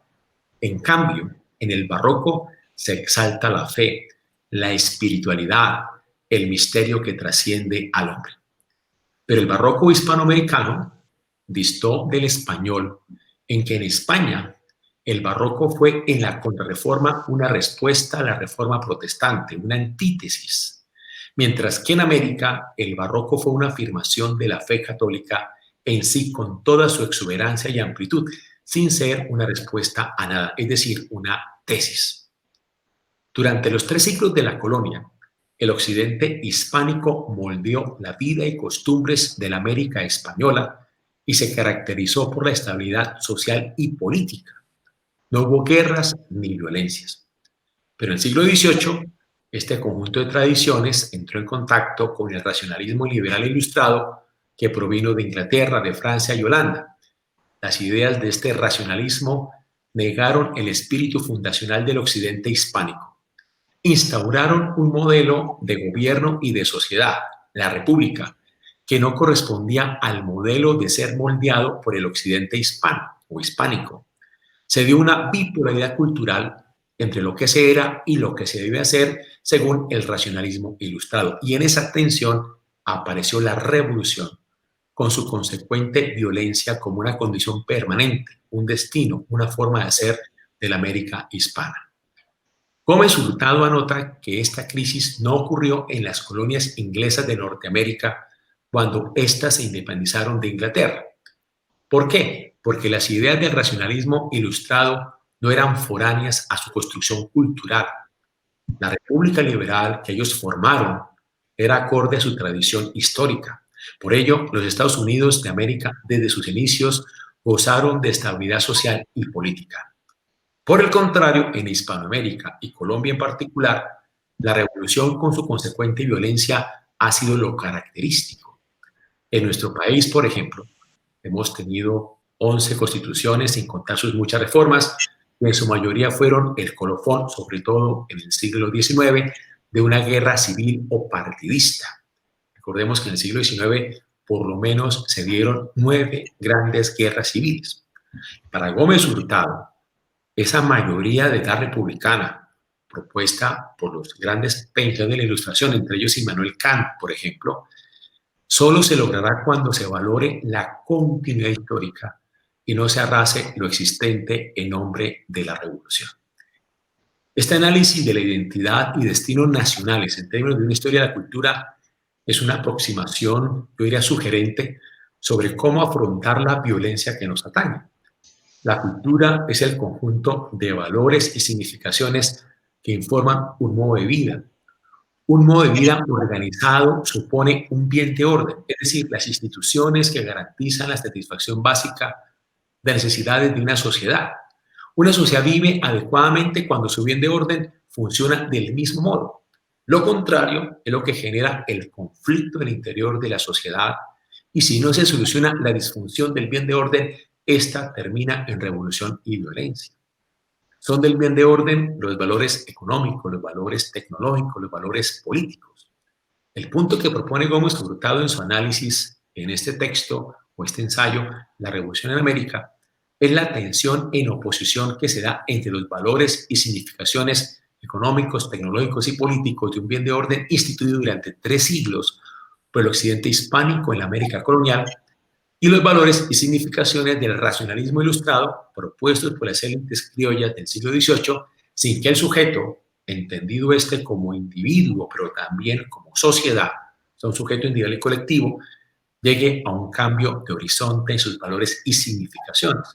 En cambio, en el barroco se exalta la fe, la espiritualidad, el misterio que trasciende al hombre. Pero el barroco hispanoamericano distó del español en que en España el barroco fue en la contrarreforma una respuesta a la reforma protestante, una antítesis, mientras que en América el barroco fue una afirmación de la fe católica en sí con toda su exuberancia y amplitud, sin ser una respuesta a nada, es decir, una tesis. Durante los 3 siglos de la colonia, el occidente hispánico moldeó la vida y costumbres de la América española y se caracterizó por la estabilidad social y política. No hubo guerras ni violencias. Pero en el siglo XVIII, este conjunto de tradiciones entró en contacto con el racionalismo liberal ilustrado que provino de Inglaterra, de Francia y Holanda. Las ideas de este racionalismo negaron el espíritu fundacional del occidente hispánico. Instauraron un modelo de gobierno y de sociedad, la república, que no correspondía al modelo de ser moldeado por el occidente hispano o hispánico. Se dio una bipolaridad cultural entre lo que se era y lo que se debe hacer según el racionalismo ilustrado. Y en esa tensión apareció la revolución, con su consecuente violencia como una condición permanente, un destino, una forma de ser de la América hispana. Gómez Hurtado anota que esta crisis no ocurrió en las colonias inglesas de Norteamérica cuando éstas se independizaron de Inglaterra. ¿Por qué? Porque las ideas del racionalismo ilustrado no eran foráneas a su construcción cultural. La República Liberal que ellos formaron era acorde a su tradición histórica. Por ello, los Estados Unidos de América, desde sus inicios, gozaron de estabilidad social y política. Por el contrario, en Hispanoamérica y Colombia en particular, la revolución con su consecuente violencia ha sido lo característico. En nuestro país, por ejemplo, hemos tenido 11 constituciones, sin contar sus muchas reformas, que en su mayoría fueron el colofón, sobre todo en el siglo XIX, de una guerra civil o partidista. Recordemos que en el siglo XIX por lo menos se dieron 9 grandes guerras civiles. Para Gómez Hurtado, esa mayoría de edad republicana propuesta por los grandes pensadores de la Ilustración, entre ellos Immanuel Kant, por ejemplo, solo se logrará cuando se valore la continuidad histórica y no se arrase lo existente en nombre de la revolución. Este análisis de la identidad y destinos nacionales en términos de una historia de la cultura es una aproximación, yo diría, sugerente sobre cómo afrontar la violencia que nos atañe. La cultura es el conjunto de valores y significaciones que informan un modo de vida. Un modo de vida organizado supone un bien de orden, es decir, las instituciones que garantizan la satisfacción básica de necesidades de una sociedad. Una sociedad vive adecuadamente cuando su bien de orden funciona del mismo modo. Lo contrario es lo que genera el conflicto en el interior de la sociedad, y si no se soluciona la disfunción del bien de orden, esta termina en revolución y violencia. Son del bien de orden los valores económicos, los valores tecnológicos, los valores políticos. El punto que propone Gómez Hurtado en su análisis en este texto o este ensayo, La Revolución en América, es la tensión en oposición que se da entre los valores y significaciones económicos, tecnológicos y políticos de un bien de orden instituido durante 3 siglos por el occidente hispánico en la América colonial, y los valores y significaciones del racionalismo ilustrado propuestos por las élites criollas del siglo XVIII, sin que el sujeto, entendido como individuo, pero también como sociedad, o sea, un sujeto individual y colectivo, llegue a un cambio de horizonte en sus valores y significaciones,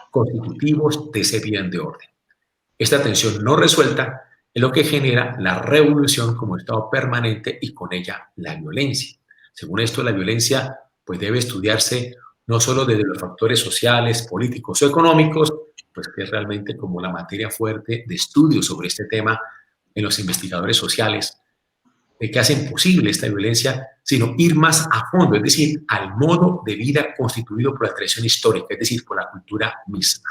constitutivos de ese bien de orden. Esta tensión no resuelta es lo que genera la revolución como estado permanente y con ella la violencia. Según esto, la violencia pues debe estudiarse no solo desde los factores sociales, políticos o económicos, pues que es realmente como la materia fuerte de estudio sobre este tema en los investigadores sociales, que hacen posible esta violencia, sino ir más a fondo, es decir, al modo de vida constituido por la tradición histórica, es decir, por la cultura misma.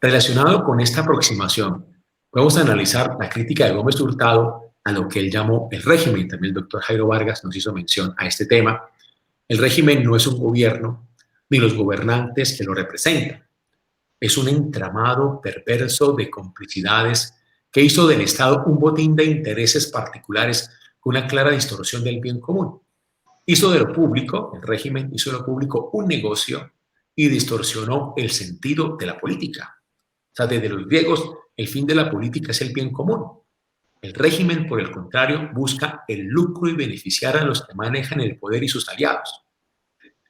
Relacionado con esta aproximación, vamos a analizar la crítica de Gómez Hurtado a lo que él llamó el régimen. También el doctor Jairo Vargas nos hizo mención a este tema. El régimen no es un gobierno, ni los gobernantes que lo representan. Es un entramado perverso de complicidades que hizo del Estado un botín de intereses particulares con una clara distorsión del bien común. Hizo de lo público, el régimen hizo de lo público un negocio y distorsionó el sentido de la política. O sea, desde los griegos, el fin de la política es el bien común. El régimen, por el contrario, busca el lucro y beneficiar a los que manejan el poder y sus aliados.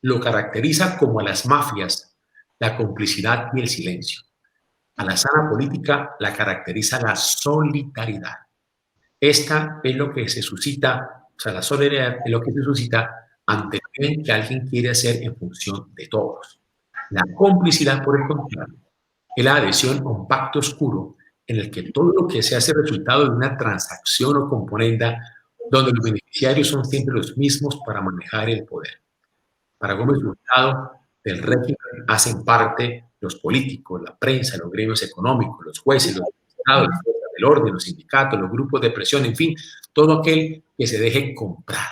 Lo caracteriza como a las mafias, la complicidad y el silencio. A la sana política la caracteriza la solidaridad. Esta es lo que se suscita, o sea, la solidaridad es lo que se suscita ante el bien que alguien quiere hacer en función de todos. La complicidad, por el contrario, es la adhesión a un pacto oscuro en el que todo lo que se hace resultado de una transacción o componenda donde los beneficiarios son siempre los mismos para manejar el poder. Para Gómez Hurtado, del régimen hacen parte los políticos, la prensa, los gremios económicos, los jueces, los magistrados, las fuerzas del orden, los sindicatos, los grupos de presión, en fin, todo aquel que se deje comprar.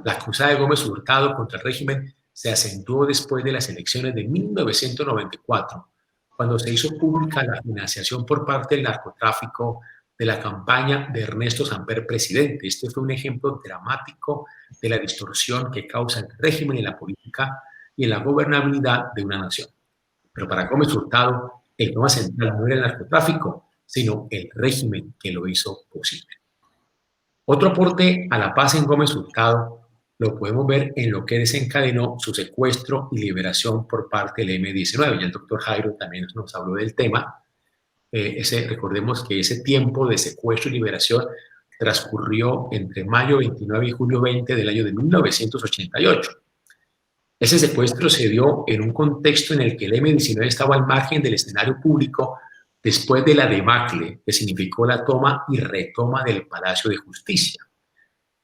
La cruzada de Gómez Hurtado contra el régimen se acentuó después de las elecciones de 1994, cuando se hizo pública la financiación por parte del narcotráfico de la campaña de Ernesto Samper presidente. Este fue un ejemplo dramático de la distorsión que causa el régimen en la política y en la gobernabilidad de una nación. Pero para Gómez Hurtado, el tema central no era el narcotráfico, sino el régimen que lo hizo posible. Otro aporte a la paz en Gómez Hurtado lo podemos ver en lo que desencadenó su secuestro y liberación por parte del M-19. Ya el doctor Jairo también nos habló del tema. Recordemos que ese tiempo de secuestro y liberación transcurrió entre mayo 29 y julio 20 del año de 1988. Ese secuestro se dio en un contexto en el que el M-19 estaba al margen del escenario público después de la debacle que significó la toma y retoma del Palacio de Justicia.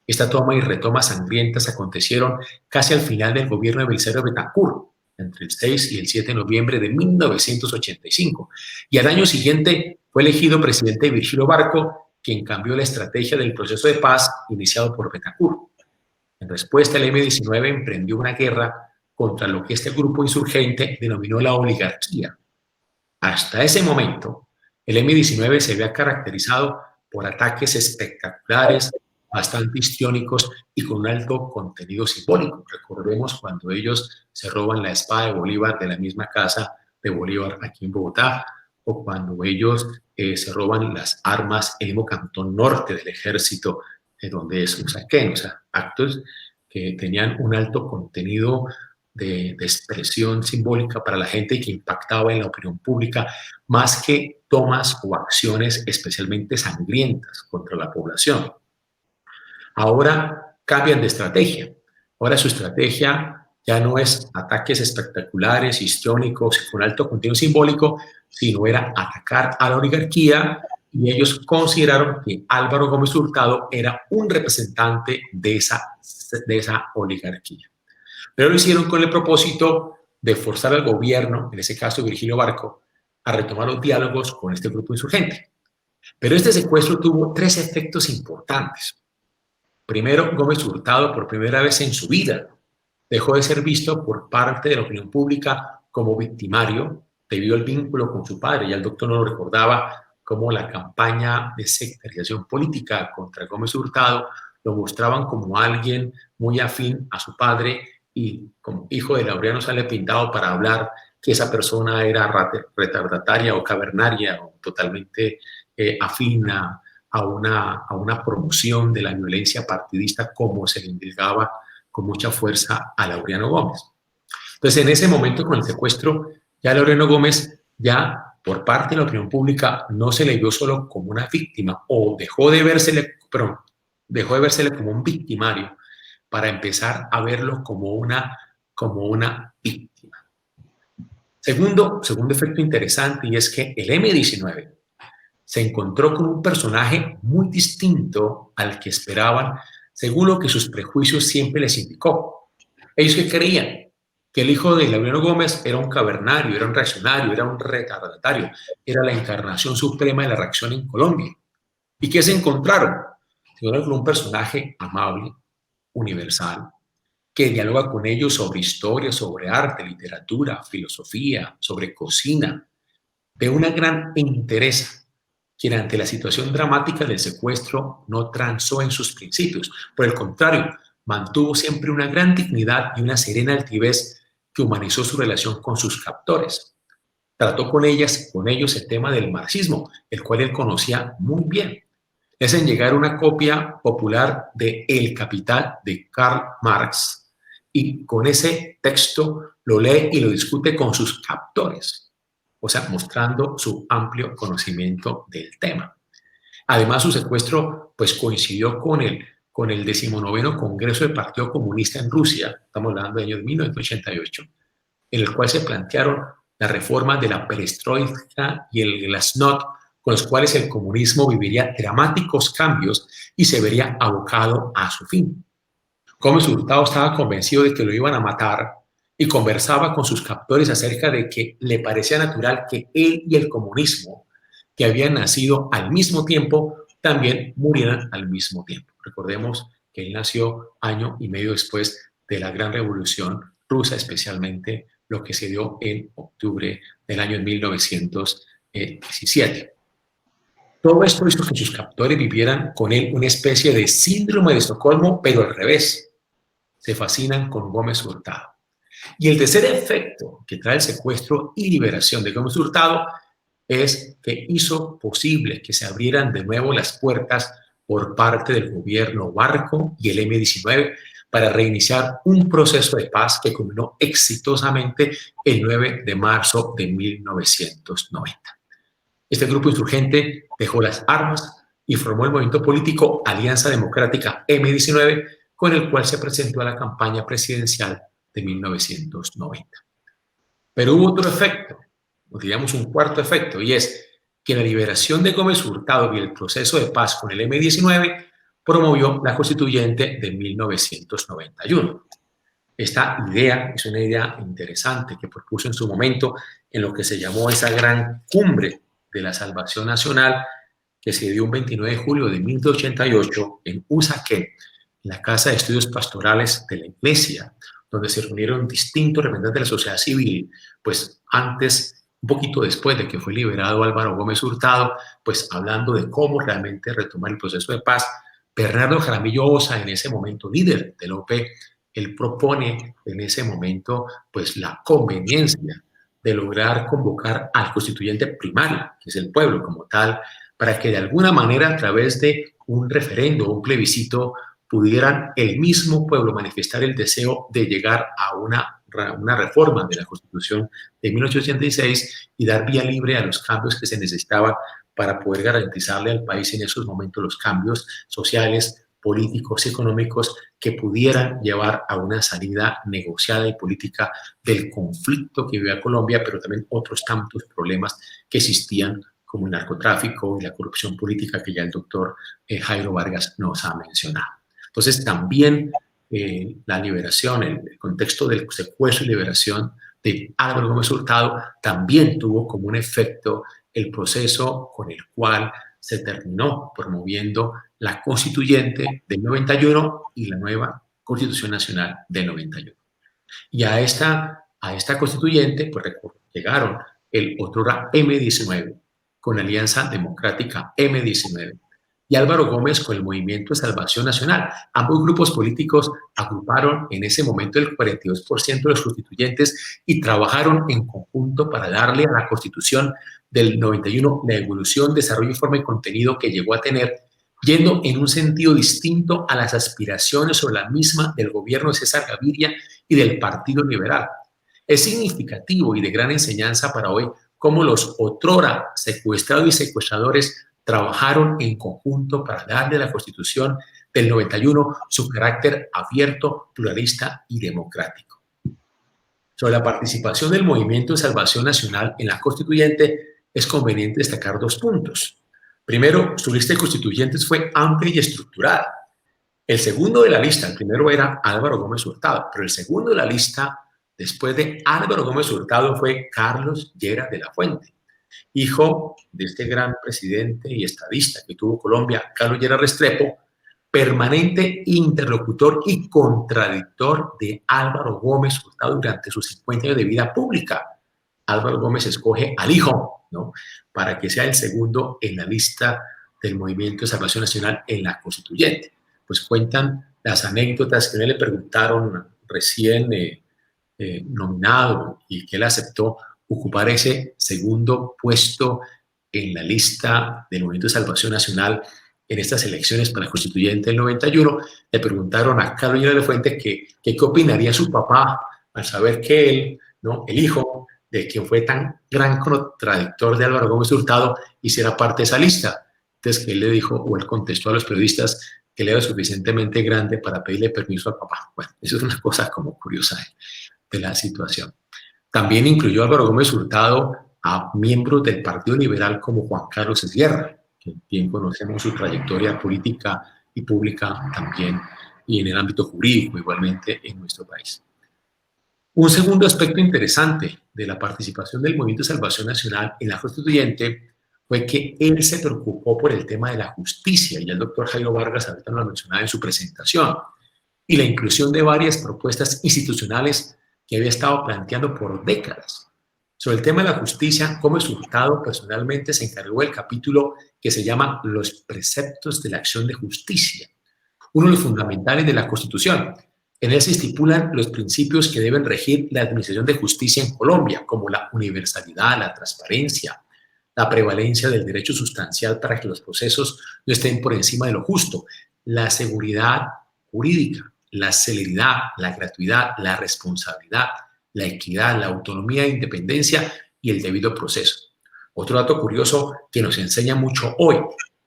Esta toma y retoma sangrientas acontecieron casi al final del gobierno de Belisario Betancur, entre el 6 y el 7 de noviembre de 1985. Y al año siguiente fue elegido presidente Virgilio Barco, quien cambió la estrategia del proceso de paz iniciado por Betancur. En respuesta, el M-19 emprendió una guerra contra lo que este grupo insurgente denominó la oligarquía. Hasta ese momento, el M-19 se había caracterizado por ataques espectaculares, bastante histriónicos y con un alto contenido simbólico. Recordemos cuando ellos se roban la espada de Bolívar de la misma casa de Bolívar aquí en Bogotá, o cuando ellos se roban las armas en el mismo cantón norte del ejército, donde es un saqueo, o sea, actos que tenían un alto contenido de expresión simbólica para la gente y que impactaba en la opinión pública, más que tomas o acciones especialmente sangrientas contra la población. Ahora cambian de estrategia. Ahora su estrategia ya no es ataques espectaculares, histriónicos y con alto contenido simbólico, sino era atacar a la oligarquía, y ellos consideraron que Álvaro Gómez Hurtado era un representante de esa oligarquía. Pero lo hicieron con el propósito de forzar al gobierno, en ese caso Virgilio Barco, a retomar los diálogos con este grupo insurgente. Pero este secuestro tuvo 3 efectos importantes. Primero, Gómez Hurtado, por primera vez en su vida, dejó de ser visto por parte de la opinión pública como victimario debido al vínculo con su padre. Ya el doctor no lo recordaba, como la campaña de sectarización política contra Gómez Hurtado lo mostraban como alguien muy afín a su padre y como hijo de Laureano Sale Pintado para hablar que esa persona era retardataria o cavernaria o totalmente afín a una promoción de la violencia partidista, como se le indicaba con mucha fuerza a Laureano Gómez. Entonces, en ese momento, con el secuestro, ya Laureano Gómez, ya por parte de la opinión pública, no se le vio solo como una víctima, o dejó de vérsele como un victimario, para empezar a verlo como una víctima. Segundo efecto interesante, y es que el M-19 se encontró con un personaje muy distinto al que esperaban, según lo que sus prejuicios siempre les indicó. Ellos que creían que el hijo de Laureano Gómez era un cavernario, era un reaccionario, era un retardatario, era la encarnación suprema de la reacción en Colombia. ¿Y qué se encontraron? Se encontraron con un personaje amable, universal, que dialoga con ellos sobre historia, sobre arte, literatura, filosofía, sobre cocina, de una gran entereza, quien ante la situación dramática del secuestro no transó en sus principios. Por el contrario, mantuvo siempre una gran dignidad y una serena altivez que humanizó su relación con sus captores. Trató con ellos el tema del marxismo, el cual él conocía muy bien. Le hacen llegar una copia popular de El Capital de Karl Marx, y con ese texto lo lee y lo discute con sus captores, o sea, mostrando su amplio conocimiento del tema. Además, su secuestro pues coincidió con el 19º Congreso del Partido Comunista en Rusia, estamos hablando del año 1988, en el cual se plantearon las reformas de la perestroika y el glasnost, con los cuales el comunismo viviría dramáticos cambios y se vería abocado a su fin. Gómez Hurtado estaba convencido de que lo iban a matar y conversaba con sus captores acerca de que le parecía natural que él y el comunismo, que habían nacido al mismo tiempo, también murieran al mismo tiempo. Recordemos que él nació año y medio después de la Gran Revolución Rusa, especialmente lo que se dio en octubre del año 1917. Todo esto hizo que sus captores vivieran con él una especie de síndrome de Estocolmo, pero al revés. Se fascinan con Gómez Hurtado. Y el tercer efecto que trae el secuestro y liberación de Gómez Hurtado es que hizo posible que se abrieran de nuevo las puertas por parte del gobierno Barco y el M-19 para reiniciar un proceso de paz que culminó exitosamente el 9 de marzo de 1990. Este grupo insurgente dejó las armas y formó el movimiento político Alianza Democrática M-19, con el cual se presentó a la campaña presidencial de 1990. Pero hubo otro efecto, o digamos un cuarto efecto, y es que la liberación de Gómez Hurtado y el proceso de paz con el M-19 promovió la constituyente de 1991. Esta idea es una idea interesante que propuso en su momento en lo que se llamó esa gran cumbre de la salvación nacional, que se dio un 29 de julio de 1988 en Usaquén, en la Casa de Estudios Pastorales de la Iglesia, donde se reunieron distintos representantes de la sociedad civil, pues antes, un poquito después de que fue liberado Álvaro Gómez Hurtado, pues hablando de cómo realmente retomar el proceso de paz. Bernardo Jaramillo Ossa, en ese momento líder del OP, él propone en ese momento pues la conveniencia de lograr convocar al constituyente primario, que es el pueblo como tal, para que de alguna manera a través de un referendo o un plebiscito pudieran el mismo pueblo manifestar el deseo de llegar a una una reforma de la Constitución de 1886 y dar vía libre a los cambios que se necesitaban para poder garantizarle al país en esos momentos los cambios sociales, políticos y económicos que pudieran llevar a una salida negociada y política del conflicto que vivía Colombia, pero también otros tantos problemas que existían como el narcotráfico y la corrupción política que ya el doctor Jairo Vargas nos ha mencionado. Entonces también la liberación, el contexto del secuestro y liberación de Álvaro Gómez Hurtado también tuvo como un efecto el proceso con el cual se terminó promoviendo la constituyente del 91 y la nueva Constitución Nacional del 91. Y a esta constituyente pues llegaron el otrora M19 con Alianza Democrática M19 y Álvaro Gómez con el Movimiento de Salvación Nacional. Ambos grupos políticos agruparon en ese momento el 42% de los constituyentes y trabajaron en conjunto para darle a la Constitución del 91 la evolución, desarrollo, forma y contenido que llegó a tener, yendo en un sentido distinto a las aspiraciones sobre la misma del gobierno de César Gaviria y del Partido Liberal. Es significativo y de gran enseñanza para hoy cómo los otrora secuestrados y secuestradores trabajaron en conjunto para darle a la Constitución del 91 su carácter abierto, pluralista y democrático. Sobre la participación del Movimiento de Salvación Nacional en la Constituyente es conveniente destacar 2 puntos. Primero, su lista de constituyentes fue amplia y estructurada. El segundo de la lista, el primero era Álvaro Gómez Hurtado, pero el segundo de la lista, después de Álvaro Gómez Hurtado, fue Carlos Lleras de la Fuente, hijo de este gran presidente y estadista que tuvo Colombia, Carlos Lleras Restrepo, permanente interlocutor y contradictor de Álvaro Gómez Hurtado durante sus 50 años de vida pública. Álvaro Gómez escoge al hijo, ¿no?, para que sea el segundo en la lista del Movimiento de Salvación Nacional en la Constituyente. Pues cuentan las anécdotas que le preguntaron recién nominado y que él aceptó ocupar ese segundo puesto en la lista del Movimiento de Salvación Nacional en estas elecciones para la Constituyente del 91. Le preguntaron a Carlos Lleras de la Fuente qué opinaría su papá al saber que él, ¿no?, el hijo de quien fue tan gran contradictor de Álvaro Gómez Hurtado, hiciera parte de esa lista. Entonces, que él le dijo, o él contestó a los periodistas, que él era suficientemente grande para pedirle permiso al papá. Bueno, eso es una cosa como curiosa de la situación. También incluyó Álvaro Gómez Hurtado a miembros del Partido Liberal como Juan Carlos Sierra, que bien conocemos su trayectoria política y pública también, y en el ámbito jurídico igualmente en nuestro país. Un segundo aspecto interesante de la participación del Movimiento de Salvación Nacional en la Constituyente fue que él se preocupó por el tema de la justicia, y el doctor Jairo Vargas ahorita nos lo mencionaba en su presentación, y la inclusión de varias propuestas institucionales que había estado planteando por décadas. Sobre el tema de la justicia, Gómez Hurtado personalmente se encargó del capítulo que se llama Los preceptos de la acción de justicia, uno de los fundamentales de la Constitución. En él se estipulan los principios que deben regir la administración de justicia en Colombia, como la universalidad, la transparencia, la prevalencia del derecho sustancial para que los procesos no estén por encima de lo justo, la seguridad jurídica, la celeridad, la gratuidad, la responsabilidad, la equidad, la autonomía e independencia y el debido proceso. Otro dato curioso que nos enseña mucho hoy,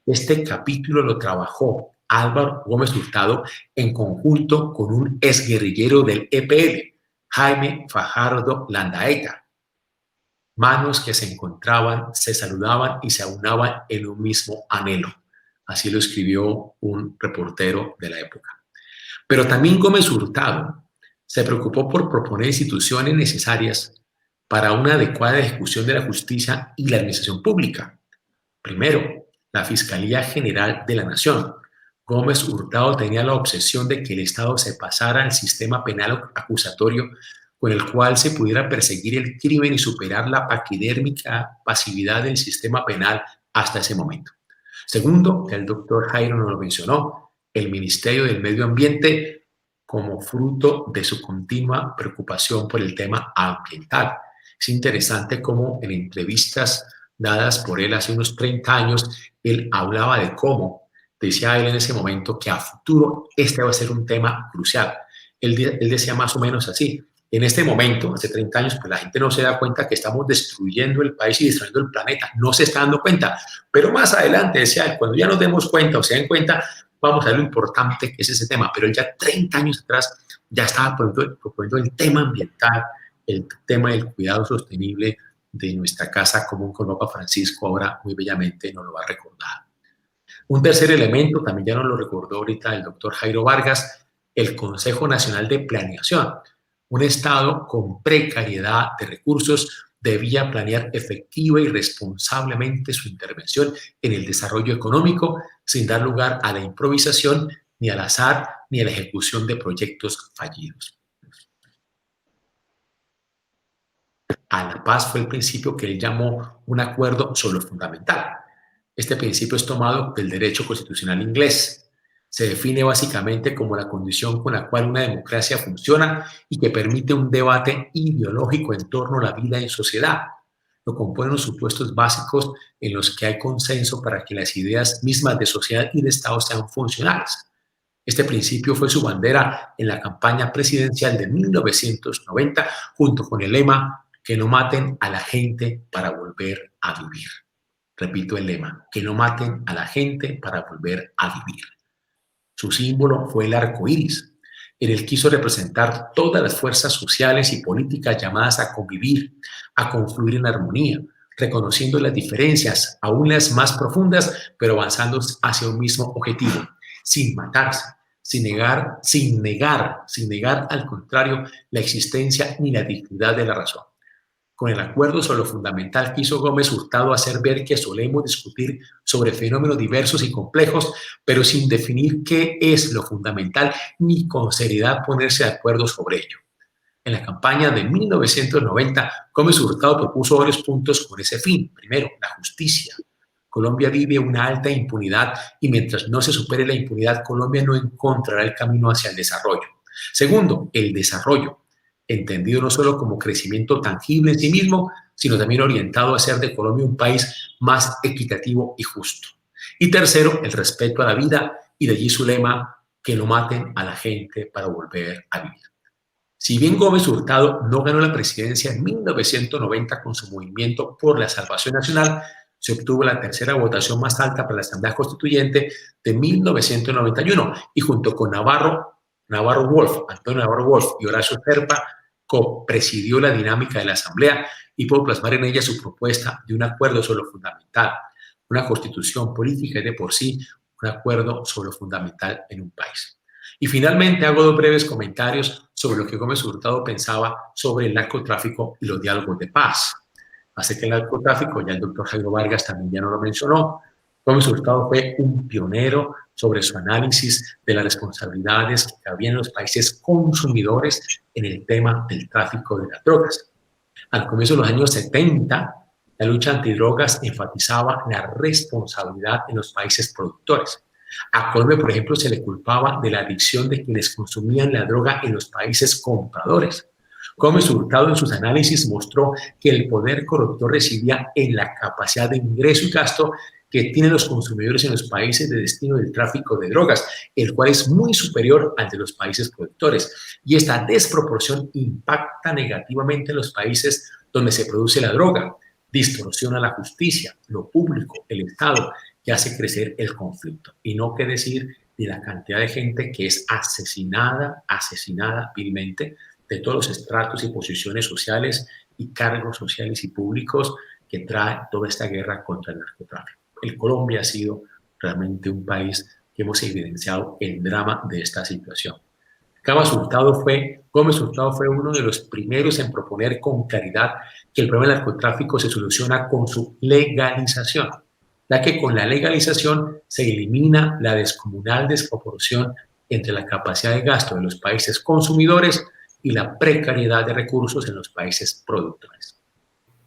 este capítulo lo trabajó Álvaro Gómez Hurtado en conjunto con un exguerrillero del EPL, Jaime Fajardo Landaeta. Manos que se encontraban, se saludaban y se aunaban en un mismo anhelo. Así lo escribió un reportero de la época. Pero también Gómez Hurtado se preocupó por proponer instituciones necesarias para una adecuada ejecución de la justicia y la administración pública. Primero, la Fiscalía General de la Nación. Gómez Hurtado tenía la obsesión de que el Estado se pasara al sistema penal acusatorio con el cual se pudiera perseguir el crimen y superar la paquidérmica pasividad del sistema penal hasta ese momento. Segundo, el doctor Jairo nos lo mencionó, el Ministerio del Medio Ambiente como fruto de su continua preocupación por el tema ambiental. Es interesante cómo en entrevistas dadas por él hace unos 30 años, él hablaba de cómo, decía él en ese momento, que a futuro este va a ser un tema crucial. Él decía más o menos así: En este momento, hace 30 años, pues la gente no se da cuenta que estamos destruyendo el país y destruyendo el planeta. No se está dando cuenta. Pero más adelante, decía él, cuando ya nos demos cuenta o se den cuenta, vamos a ver lo importante que es ese tema. Pero él ya 30 años atrás ya estaba proponiendo el tema ambiental, el tema del cuidado sostenible de nuestra casa común con Papa Francisco. Ahora muy bellamente nos lo va a recordar. Un tercer elemento, también ya nos lo recordó ahorita el doctor Jairo Vargas, el Consejo Nacional de Planeación. Un Estado con precariedad de recursos debía planear efectiva y responsablemente su intervención en el desarrollo económico sin dar lugar a la improvisación, ni al azar, ni a la ejecución de proyectos fallidos. A la paz fue el principio que él llamó un acuerdo sobre lo fundamental. Este principio es tomado del derecho constitucional inglés. Se define básicamente como la condición con la cual una democracia funciona y que permite un debate ideológico en torno a la vida en sociedad. Lo componen los supuestos básicos en los que hay consenso para que las ideas mismas de sociedad y de Estado sean funcionales. Este principio fue su bandera en la campaña presidencial de 1990, junto con el lema "que no maten a la gente para volver a vivir". Repito el lema, que no maten a la gente para volver a vivir. Su símbolo fue el arco iris. Él quiso representar todas las fuerzas sociales y políticas llamadas a convivir, a confluir en armonía, reconociendo las diferencias, aún las más profundas, pero avanzando hacia un mismo objetivo, sin matarse, sin negar, al contrario, la existencia ni la dignidad de la razón. Con el acuerdo sobre lo fundamental quiso Gómez Hurtado hacer ver que solemos discutir sobre fenómenos diversos y complejos, pero sin definir qué es lo fundamental ni con seriedad ponerse de acuerdo sobre ello. En la campaña de 1990, Gómez Hurtado propuso varios puntos con ese fin. Primero, la justicia. Colombia vive una alta impunidad y mientras no se supere la impunidad, Colombia no encontrará el camino hacia el desarrollo. Segundo, el desarrollo, entendido no solo como crecimiento tangible en sí mismo, sino también orientado a hacer de Colombia un país más equitativo y justo. Y tercero, el respeto a la vida, y de allí su lema, que no maten a la gente para volver a vivir. Si bien Gómez Hurtado no ganó la presidencia en 1990 con su movimiento por la Salvación Nacional, se obtuvo la tercera votación más alta para la Asamblea Constituyente de 1991 y junto con Antonio Navarro Wolf y Horacio Serpa, copresidió la dinámica de la Asamblea y pudo plasmar en ella su propuesta de un acuerdo sobre lo fundamental, una constitución política y de por sí un acuerdo sobre lo fundamental en un país. Y finalmente hago dos breves comentarios sobre lo que Gómez Hurtado pensaba sobre el narcotráfico y los diálogos de paz. Así que el narcotráfico, ya el doctor Jairo Vargas también ya no lo mencionó, Gómez Hurtado fue un pionero sobre su análisis de las responsabilidades que cabían en los países consumidores en el tema del tráfico de las drogas. Al comienzo de los años 70, la lucha antidrogas enfatizaba la responsabilidad en los países productores. A Colombia, por ejemplo, se le culpaba de la adicción de quienes consumían la droga en los países compradores. Gómez Hurtado en sus análisis mostró que el poder corruptor residía en la capacidad de ingreso y gasto que tienen los consumidores en los países de destino del tráfico de drogas, el cual es muy superior al de los países productores. Y esta desproporción impacta negativamente en los países donde se produce la droga, distorsiona la justicia, lo público, el Estado, que hace crecer el conflicto. Y no qué decir de la cantidad de gente que es asesinada vilmente, de todos los estratos y posiciones sociales y cargos sociales y públicos que trae toda esta guerra contra el narcotráfico. El Colombia ha sido realmente un país que hemos evidenciado el drama de esta situación. Gómez Hurtado fue uno de los primeros en proponer con claridad que el problema del narcotráfico se soluciona con su legalización, ya que con la legalización se elimina la descomunal desproporción entre la capacidad de gasto de los países consumidores y la precariedad de recursos en los países productores.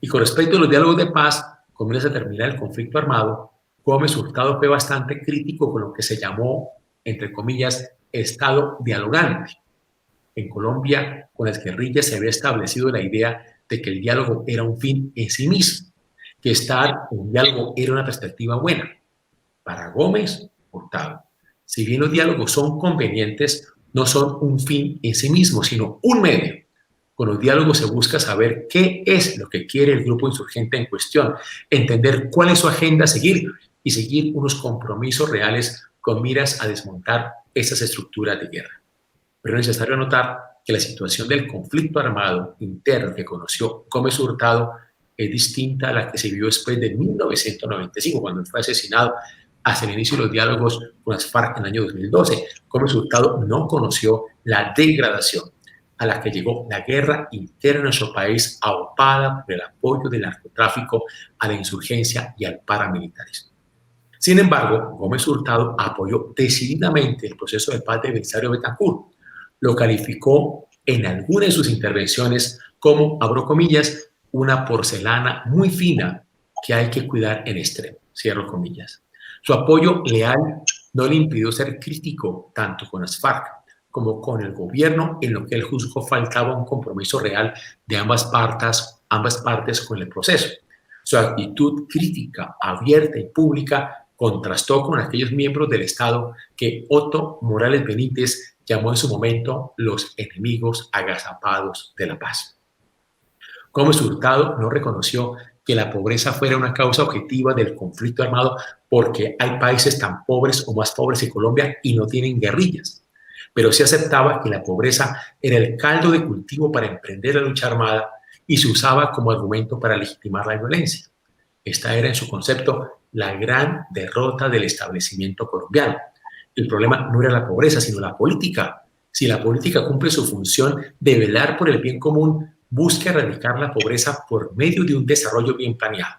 Y con respecto a los diálogos de paz, comienza a terminar el conflicto armado, Gómez Hurtado fue bastante crítico con lo que se llamó, entre comillas, Estado dialogante. En Colombia, con las guerrillas se había establecido la idea de que el diálogo era un fin en sí mismo, que estar en un diálogo era una perspectiva buena. Para Gómez Hurtado, si bien los diálogos son convenientes, no son un fin en sí mismo, sino un medio Con los diálogos se busca saber qué es lo que quiere el grupo insurgente en cuestión, entender cuál es su agenda a seguir y seguir unos compromisos reales con miras a desmontar esas estructuras de guerra. Pero es necesario notar que la situación del conflicto armado interno que conoció Gómez Hurtado es distinta a la que se vivió después de 1995, cuando fue asesinado hasta el inicio de los diálogos con las FARC en el año 2012. Gómez Hurtado no conoció la degradación a la que llegó la guerra interna en nuestro país, aupada por el apoyo del narcotráfico a la insurgencia y al paramilitarismo. Sin embargo, Gómez Hurtado apoyó decididamente el proceso de paz de Belisario Betancur. Lo calificó en algunas de sus intervenciones como, abro comillas, una porcelana muy fina que hay que cuidar en extremo, cierro comillas. Su apoyo leal no le impidió ser crítico tanto con las FARC como con el gobierno, en lo que él juzgó faltaba un compromiso real de ambas partes con el proceso. Su actitud crítica, abierta y pública contrastó con aquellos miembros del Estado que Otto Morales Benítez llamó en su momento los enemigos agazapados de la paz. Gómez Hurtado no reconoció que la pobreza fuera una causa objetiva del conflicto armado porque hay países tan pobres o más pobres que Colombia y no tienen guerrillas, pero sí aceptaba que la pobreza era el caldo de cultivo para emprender la lucha armada y se usaba como argumento para legitimar la violencia. Esta era, en su concepto, la gran derrota del establecimiento colombiano. El problema no era la pobreza, sino la política. Si la política cumple su función de velar por el bien común, busca erradicar la pobreza por medio de un desarrollo bien planeado.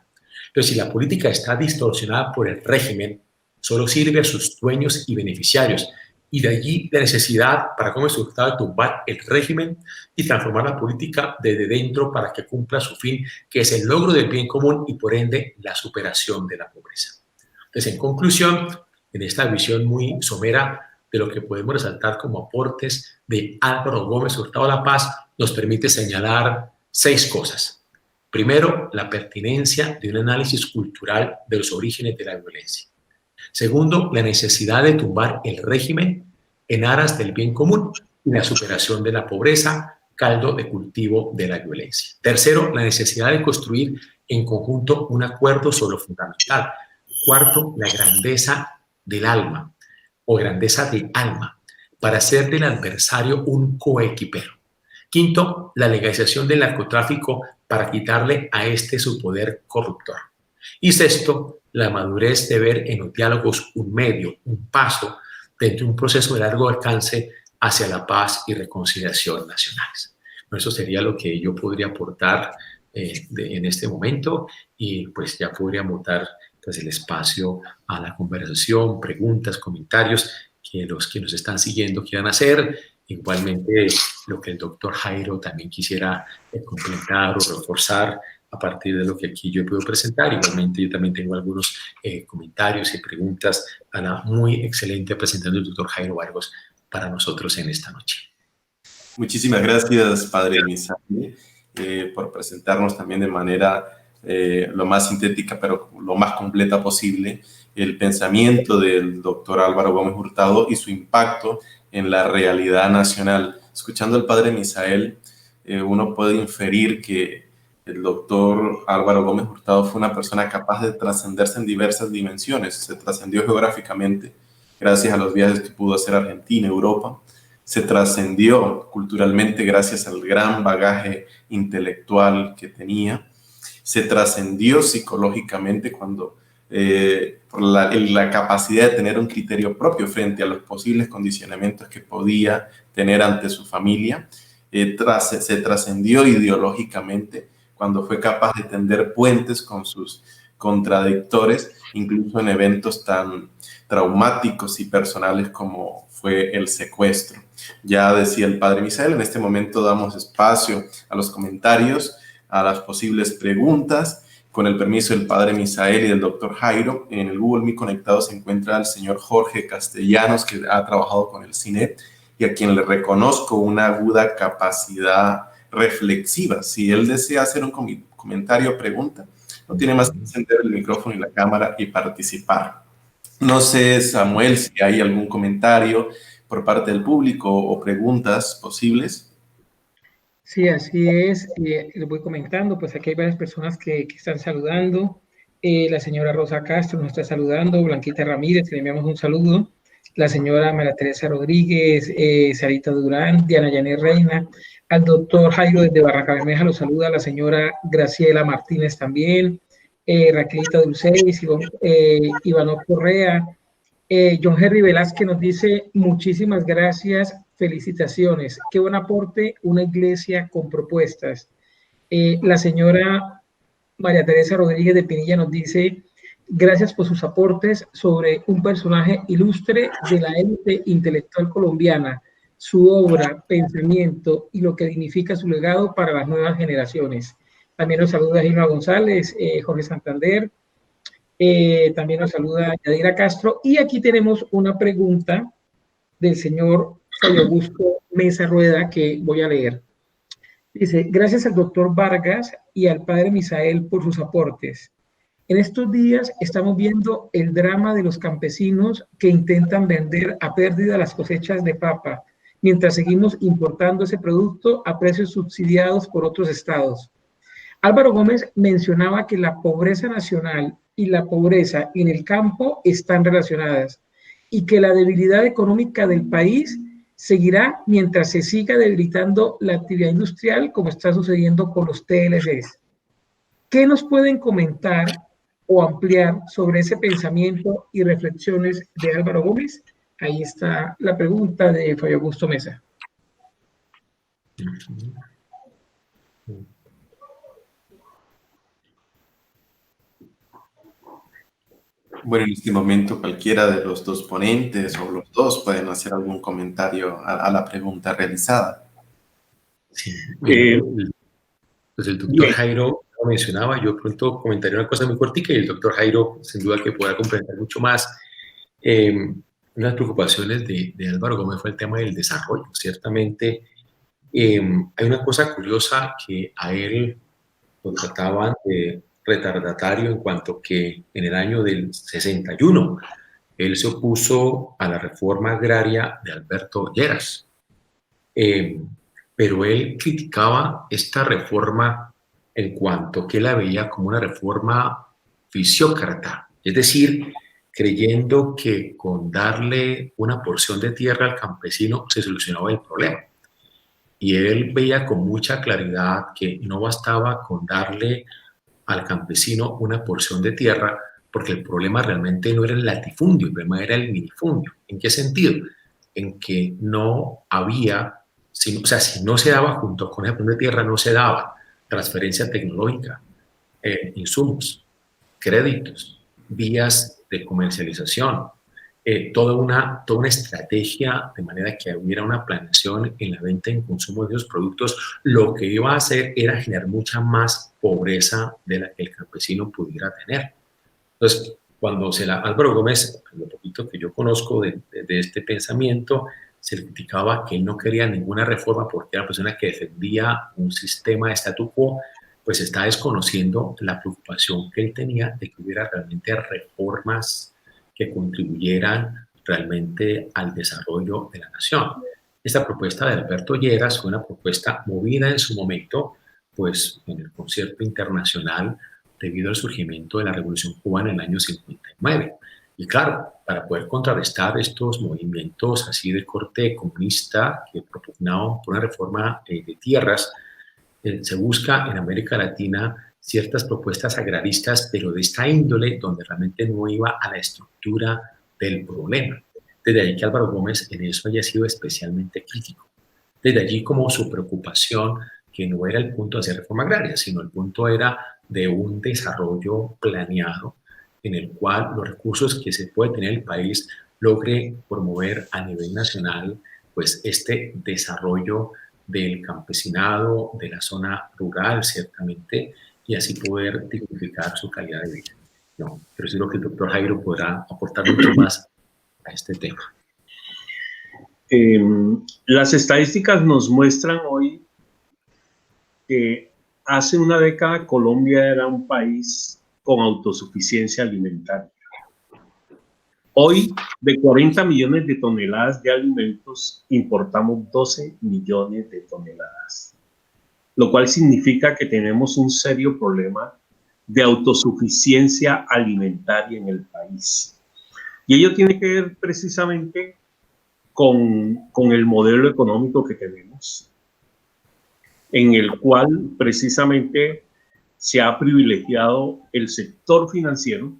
Pero si la política está distorsionada por el régimen, solo sirve a sus dueños y beneficiarios. Y de allí la necesidad para Gómez Hurtado de tumbar el régimen y transformar la política desde dentro para que cumpla su fin, que es el logro del bien común y por ende la superación de la pobreza. Entonces, en conclusión, en esta visión muy somera de lo que podemos resaltar como aportes de Álvaro Gómez Hurtado a la paz, nos permite señalar 6 cosas. Primero, la pertinencia de un análisis cultural de los orígenes de la violencia. Segundo, la necesidad de tumbar el régimen en aras del bien común y la superación de la pobreza, caldo de cultivo de la violencia. Tercero, la necesidad de construir en conjunto un acuerdo sobre lo fundamental. Cuarto, la grandeza del alma o grandeza de alma para hacer del adversario un coequipero. Quinto, la legalización del narcotráfico para quitarle a este su poder corruptor. Y sexto, la madurez de ver en los diálogos un medio, un paso dentro de un proceso de largo alcance hacia la paz y reconciliación nacionales. Eso sería lo que yo podría aportar en este momento y pues ya podríamos dar pues, el espacio a la conversación, preguntas, comentarios que los que nos están siguiendo quieran hacer. Igualmente lo que el doctor Jairo también quisiera complementar o reforzar a partir de lo que aquí yo puedo presentar. Igualmente yo también tengo algunos comentarios y preguntas a la muy excelente presentación del doctor Jairo Vargas para nosotros en esta noche. Muchísimas gracias, padre Misael, por presentarnos también de manera lo más sintética, pero lo más completa posible, el pensamiento del doctor Álvaro Gómez Hurtado y su impacto en la realidad nacional. Escuchando al padre Misael, uno puede inferir que el doctor Álvaro Gómez Hurtado fue una persona capaz de trascenderse en diversas dimensiones. Se trascendió geográficamente gracias a los viajes que pudo hacer a Argentina, Europa. Se trascendió culturalmente gracias al gran bagaje intelectual que tenía. Se trascendió psicológicamente cuando por la capacidad de tener un criterio propio frente a los posibles condicionamientos que podía tener ante su familia. Se trascendió ideológicamente cuando fue capaz de tender puentes con sus contradictores, incluso en eventos tan traumáticos y personales como fue el secuestro. Ya decía el padre Misael, en este momento damos espacio a los comentarios, a las posibles preguntas. Con el permiso del padre Misael y del doctor Jairo, en el Google Meet conectado se encuentra el señor Jorge Castellanos, que ha trabajado con el CINEP y a quien le reconozco una aguda capacidad reflexiva. Si él desea hacer un comentario o pregunta, no tiene más que encender el micrófono y la cámara y participar. No sé, Samuel, si hay algún comentario por parte del público o preguntas posibles. Sí, así es. Les voy comentando, pues aquí hay varias personas que están saludando. La señora Rosa Castro nos está saludando, Blanquita Ramírez, le enviamos un saludo. La señora María Teresa Rodríguez, Sarita Durán, Diana Yané Reina, al doctor Jairo desde Barranca Bermeja lo saluda, la señora Graciela Martínez también, Raquelita Dulceis, Ivano Correa, John Henry Velázquez nos dice muchísimas gracias, felicitaciones. Qué buen aporte, una iglesia con propuestas. La señora María Teresa Rodríguez de Pinilla nos dice gracias por sus aportes sobre un personaje ilustre de la élite intelectual colombiana, su obra, pensamiento y lo que dignifica su legado para las nuevas generaciones. También nos saluda Gilma González, Jorge Santander, también nos saluda Yadira Castro. Y aquí tenemos una pregunta del señor Fray Augusto Mesa Rueda que voy a leer. Dice, gracias al doctor Vargas y al padre Misael por sus aportes. En estos días estamos viendo el drama de los campesinos que intentan vender a pérdida las cosechas de papa, mientras seguimos importando ese producto a precios subsidiados por otros estados. Álvaro Gómez mencionaba que la pobreza nacional y la pobreza en el campo están relacionadas y que la debilidad económica del país seguirá mientras se siga debilitando la actividad industrial como está sucediendo con los TLCs. ¿Qué nos pueden comentar o ampliar sobre ese pensamiento y reflexiones de Álvaro Gómez? Ahí está la pregunta de Fray Augusto Mesa. Bueno, en este momento cualquiera de los dos ponentes o los dos pueden hacer algún comentario a la pregunta realizada. Sí, pues el doctor bien. Jairo lo mencionaba, yo pronto comentaría una cosa muy cortica y el doctor Jairo sin duda que podrá comprender mucho más. Una de las preocupaciones de Álvaro Gómez fue el tema del desarrollo. Ciertamente hay una cosa curiosa que a él lo trataban de retardatario en cuanto que en el año del 61 él se opuso a la reforma agraria de Alberto Lleras. Pero él criticaba esta reforma en cuanto que la veía como una reforma fisiócrata, es decir, creyendo que con darle una porción de tierra al campesino se solucionaba el problema. Y él veía con mucha claridad que no bastaba con darle al campesino una porción de tierra, porque el problema realmente no era el latifundio, el problema era el minifundio. ¿En qué sentido? En que no había, o sea, si no se daba junto con esa porción de tierra, no se daba transferencia tecnológica, insumos, créditos, vías de comercialización, toda una estrategia de manera que hubiera una planeación en la venta y en consumo de esos productos, lo que iba a hacer era generar mucha más pobreza de la que el campesino pudiera tener. Entonces, cuando Álvaro Gómez, lo poquito que yo conozco de este pensamiento, se le criticaba que él no quería ninguna reforma porque era una persona que defendía un sistema de statu quo, pues está desconociendo la preocupación que él tenía de que hubiera realmente reformas que contribuyeran realmente al desarrollo de la nación. Esta propuesta de Alberto Lleras fue una propuesta movida en su momento, pues en el concierto internacional debido al surgimiento de la Revolución Cubana en el año 59. Y claro, para poder contrarrestar estos movimientos así de corte comunista que propugnaban por una reforma de tierras, se busca en América Latina ciertas propuestas agraristas, pero de esta índole donde realmente no iba a la estructura del problema. Desde allí que Álvaro Gómez en eso haya sido especialmente crítico. Desde allí como su preocupación que no era el punto de hacer reforma agraria, sino el punto era de un desarrollo planeado en el cual los recursos que se puede tener el país logre promover a nivel nacional pues este desarrollo del campesinado, de la zona rural, ciertamente, y así poder dignificar su calidad de vida. No, pero seguro que el doctor Jairo podrá aportar mucho más a este tema. Las estadísticas nos muestran hoy que hace una década Colombia era un país con autosuficiencia alimentaria. Hoy, de 40 millones de toneladas de alimentos, importamos 12 millones de toneladas. lo cual significa que tenemos un serio problema de autosuficiencia alimentaria en el país. Y ello tiene que ver precisamente con el modelo económico que tenemos, en el cual precisamente se ha privilegiado el sector financiero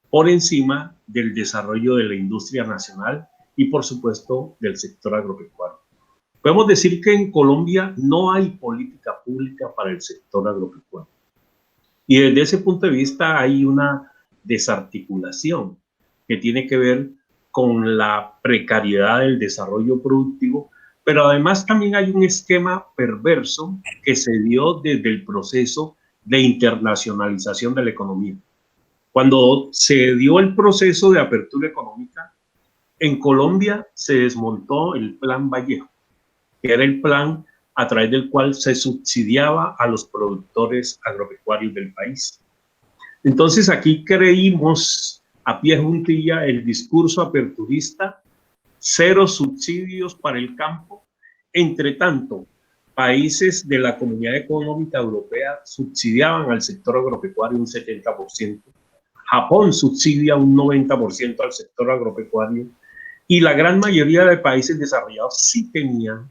por encima del desarrollo de la industria nacional y, por supuesto, del sector agropecuario. Podemos decir que en Colombia no hay política pública para el sector agropecuario. Y desde ese punto de vista hay una desarticulación que tiene que ver con la precariedad del desarrollo productivo, pero además también hay un esquema perverso que se dio desde el proceso de internacionalización de la economía. Cuando se dio el proceso de apertura económica, en Colombia se desmontó el Plan Vallejo, que era el plan a través del cual se subsidiaba a los productores agropecuarios del país. Entonces aquí creímos a pie juntilla el discurso aperturista, cero subsidios para el campo. Entre tanto, países de la Comunidad Económica Europea subsidiaban al sector agropecuario un 70%. Japón subsidia un 90% al sector agropecuario y la gran mayoría de países desarrollados sí tenían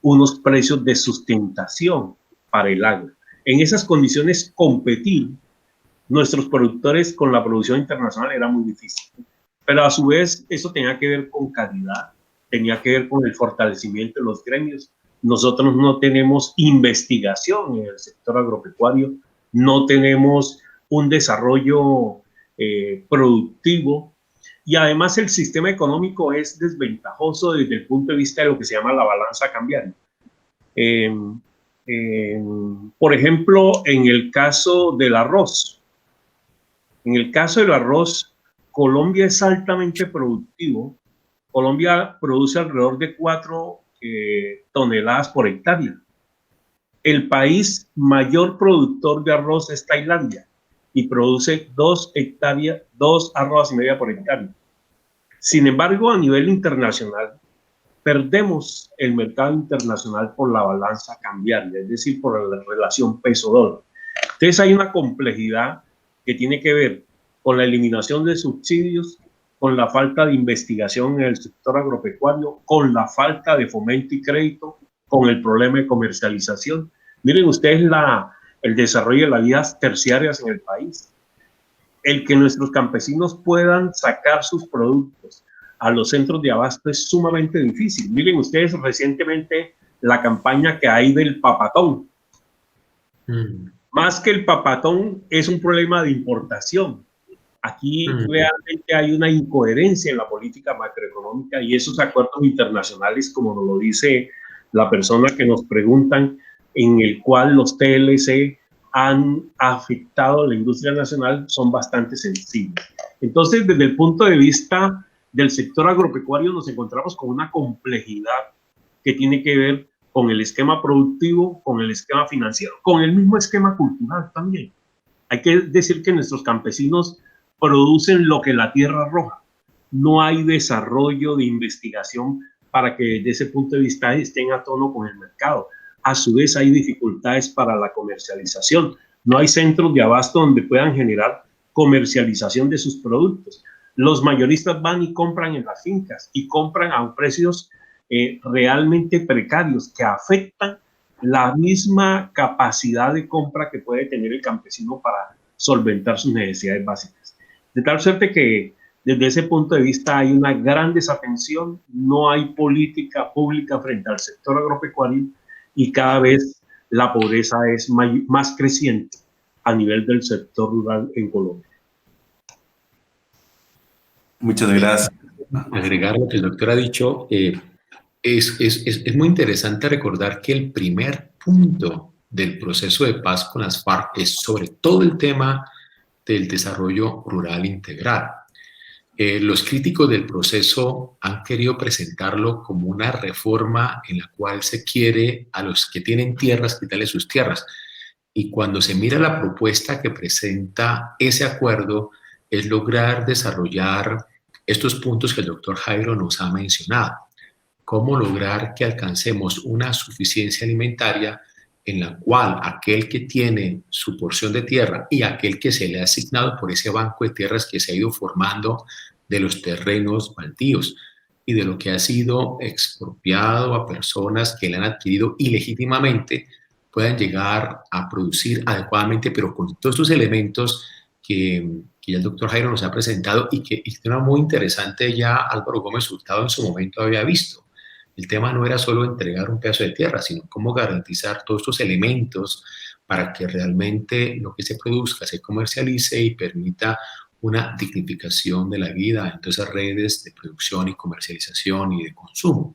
unos precios de sustentación para el agro. En esas condiciones, competir nuestros productores con la producción internacional era muy difícil. Pero a su vez, eso tenía que ver con calidad, tenía que ver con el fortalecimiento de los gremios. Nosotros no tenemos investigación en el sector agropecuario, no tenemos un desarrollo productivo. Y además el sistema económico es desventajoso desde el punto de vista de lo que se llama la balanza cambiaria. Por ejemplo, en el caso del arroz. En el caso del arroz, Colombia es altamente productivo. Colombia produce alrededor de 4 toneladas por hectárea. El país mayor productor de arroz es Tailandia y produce 2 arrobas y media por hectárea. Sin embargo, a nivel internacional, perdemos el mercado internacional por la balanza cambiaria, es decir, por la relación peso-dólar. Entonces hay una complejidad que tiene que ver con la eliminación de subsidios, con la falta de investigación en el sector agropecuario, con la falta de fomento y crédito, con el problema de comercialización. Miren ustedes el desarrollo de las vías terciarias en el país. El que nuestros campesinos puedan sacar sus productos a los centros de abasto es sumamente difícil. Miren ustedes recientemente la campaña que hay del papatón. Más que el papatón es un problema de importación. Aquí realmente hay una incoherencia en la política macroeconómica y esos acuerdos internacionales, como nos lo dice la persona que nos preguntan, en el cual los TLC han afectado a la industria nacional, son bastante sensibles. Entonces, desde el punto de vista del sector agropecuario, nos encontramos con una complejidad que tiene que ver con el esquema productivo, con el esquema financiero, con el mismo esquema cultural también. Hay que decir que nuestros campesinos producen lo que la tierra arroja. No hay desarrollo de investigación para que desde ese punto de vista estén a tono con el mercado. A su vez hay dificultades para la comercialización. No hay centros de abasto donde puedan generar comercialización de sus productos. Los mayoristas van y compran en las fincas y compran a precios realmente precarios que afectan la misma capacidad de compra que puede tener el campesino para solventar sus necesidades básicas. De tal suerte que desde ese punto de vista hay una gran desatención, no hay política pública frente al sector agropecuario y cada vez la pobreza es más creciente a nivel del sector rural en Colombia. Muchas gracias. Agregar lo que el doctor ha dicho, es muy interesante recordar que el primer punto del proceso de paz con las FARC es sobre todo el tema del desarrollo rural integral. Los críticos del proceso han querido presentarlo como una reforma en la cual se quiere a los que tienen tierras quitarles sus tierras. Y cuando se mira la propuesta que presenta ese acuerdo, es lograr desarrollar estos puntos que el doctor Jairo nos ha mencionado. Cómo lograr que alcancemos una suficiencia alimentaria en la cual aquel que tiene su porción de tierra y aquel que se le ha asignado por ese banco de tierras que se ha ido formando de los terrenos baldíos y de lo que ha sido expropiado a personas que le han adquirido ilegítimamente, puedan llegar a producir adecuadamente, pero con todos estos elementos que ya el doctor Jairo nos ha presentado y que es muy interesante, ya Álvaro Gómez Hurtado en su momento había visto. El tema no era solo entregar un pedazo de tierra, sino cómo garantizar todos estos elementos para que realmente lo que se produzca se comercialice y permita una dignificación de la vida en todas esas redes de producción y comercialización y de consumo.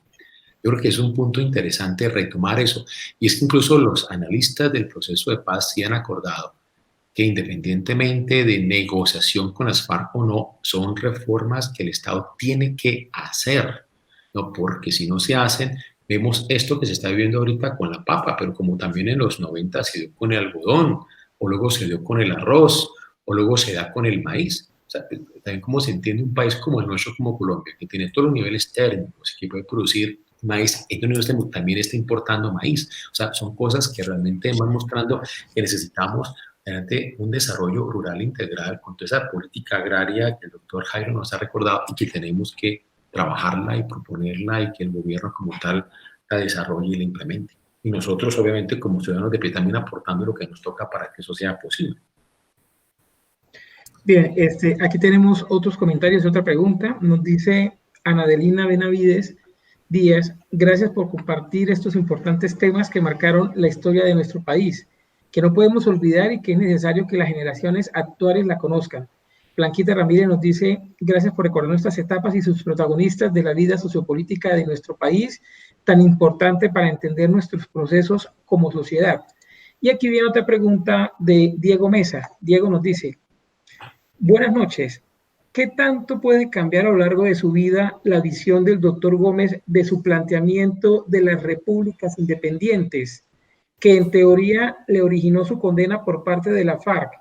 Yo creo que es un punto interesante retomar eso. Y es que incluso los analistas del proceso de paz sí han acordado que independientemente de negociación con las FARC o no, son reformas que el Estado tiene que hacer, ¿no? Porque si no se hacen, vemos esto que se está viviendo ahorita con la papa, pero como también en los 90 se dio con el algodón, o luego se dio con el arroz, o luego se da con el maíz. O sea, también como se entiende un país como el nuestro, como Colombia, que tiene todos los niveles térmicos, que puede producir maíz, también está importando maíz. O sea, son cosas que realmente van mostrando que necesitamos un desarrollo rural integral con toda esa política agraria que el doctor Jairo nos ha recordado y que tenemos que trabajarla y proponerla y que el gobierno como tal la desarrolle y la implemente. Y nosotros, obviamente, como ciudadanos de pie, también aportando lo que nos toca para que eso sea posible. Bien, aquí tenemos otros comentarios, otra pregunta. Nos dice Anadelina Benavides Díaz, gracias por compartir estos importantes temas que marcaron la historia de nuestro país, que no podemos olvidar y que es necesario que las generaciones actuales la conozcan. Blanquita Ramírez nos dice, gracias por recordar nuestras etapas y sus protagonistas de la vida sociopolítica de nuestro país, tan importante para entender nuestros procesos como sociedad. Y aquí viene otra pregunta de Diego Mesa. Diego nos dice, buenas noches. ¿Qué tanto puede cambiar a lo largo de su vida la visión del doctor Gómez de su planteamiento de las repúblicas independientes, que en teoría le originó su condena por parte de la FARC?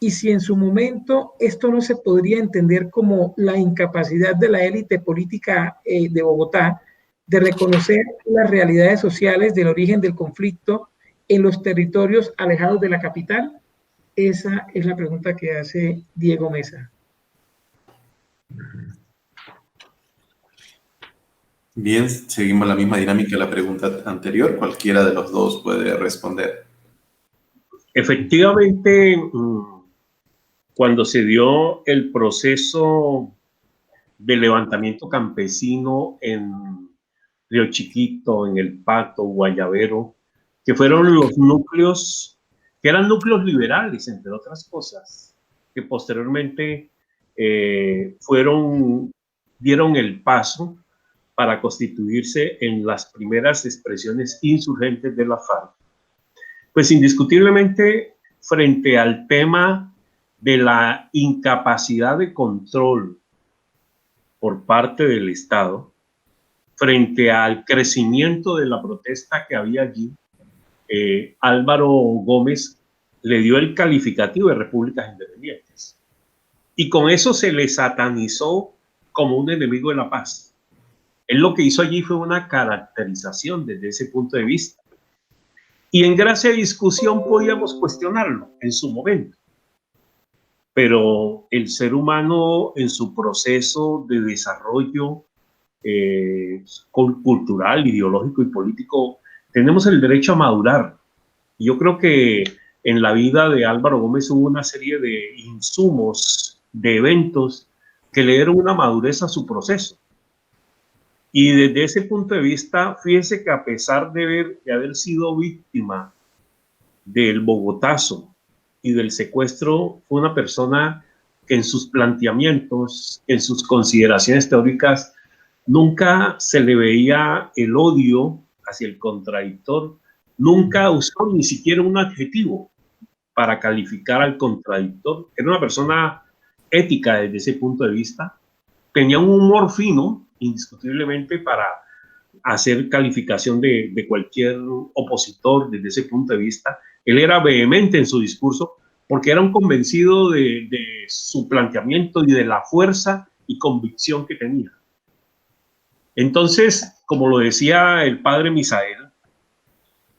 Y si en su momento esto no se podría entender como la incapacidad de la élite política de Bogotá de reconocer las realidades sociales del origen del conflicto en los territorios alejados de la capital. Esa es la pregunta que hace Diego Mesa. Bien, seguimos la misma dinámica de la pregunta anterior. Cualquiera de los dos puede responder. Efectivamente, cuando se dio el proceso de levantamiento campesino en Río Chiquito, en El Pato, Guayabero, que fueron los núcleos, que eran núcleos liberales, entre otras cosas, que posteriormente dieron el paso para constituirse en las primeras expresiones insurgentes de la FARC. Pues indiscutiblemente, frente al tema de la incapacidad de control por parte del Estado, frente al crecimiento de la protesta que había allí, Álvaro Gómez le dio el calificativo de repúblicas independientes. Y con eso se le satanizó como un enemigo de la paz. Él lo que hizo allí fue una caracterización desde ese punto de vista. Y en gracia de discusión podíamos cuestionarlo en su momento. Pero el ser humano en su proceso de desarrollo cultural, ideológico y político, tenemos el derecho a madurar. Y yo creo que en la vida de Álvaro Gómez hubo una serie de insumos, de eventos que le dieron una madurez a su proceso. Y desde ese punto de vista, fíjese que a pesar de haber sido víctima del Bogotazo y del secuestro, fue una persona que en sus planteamientos, en sus consideraciones teóricas, nunca se le veía el odio hacia el contradictor, nunca usó ni siquiera un adjetivo para calificar al contradictor. Era una persona ética desde ese punto de vista, tenía un humor fino, indiscutiblemente, para hacer calificación de cualquier opositor desde ese punto de vista. Él era vehemente en su discurso porque era un convencido de su planteamiento y de la fuerza y convicción que tenía. Entonces, como lo decía el padre Misael,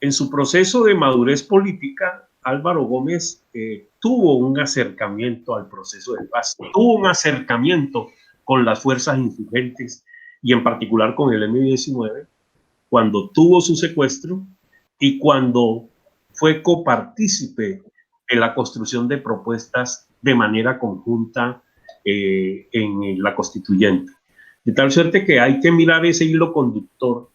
En su proceso de madurez política, Álvaro Gómez tuvo un acercamiento al proceso de paz, tuvo un acercamiento con las fuerzas insurgentes y en particular con el M-19, cuando tuvo su secuestro y cuando fue copartícipe en la construcción de propuestas de manera conjunta en la constituyente. De tal suerte que hay que mirar ese hilo conductor,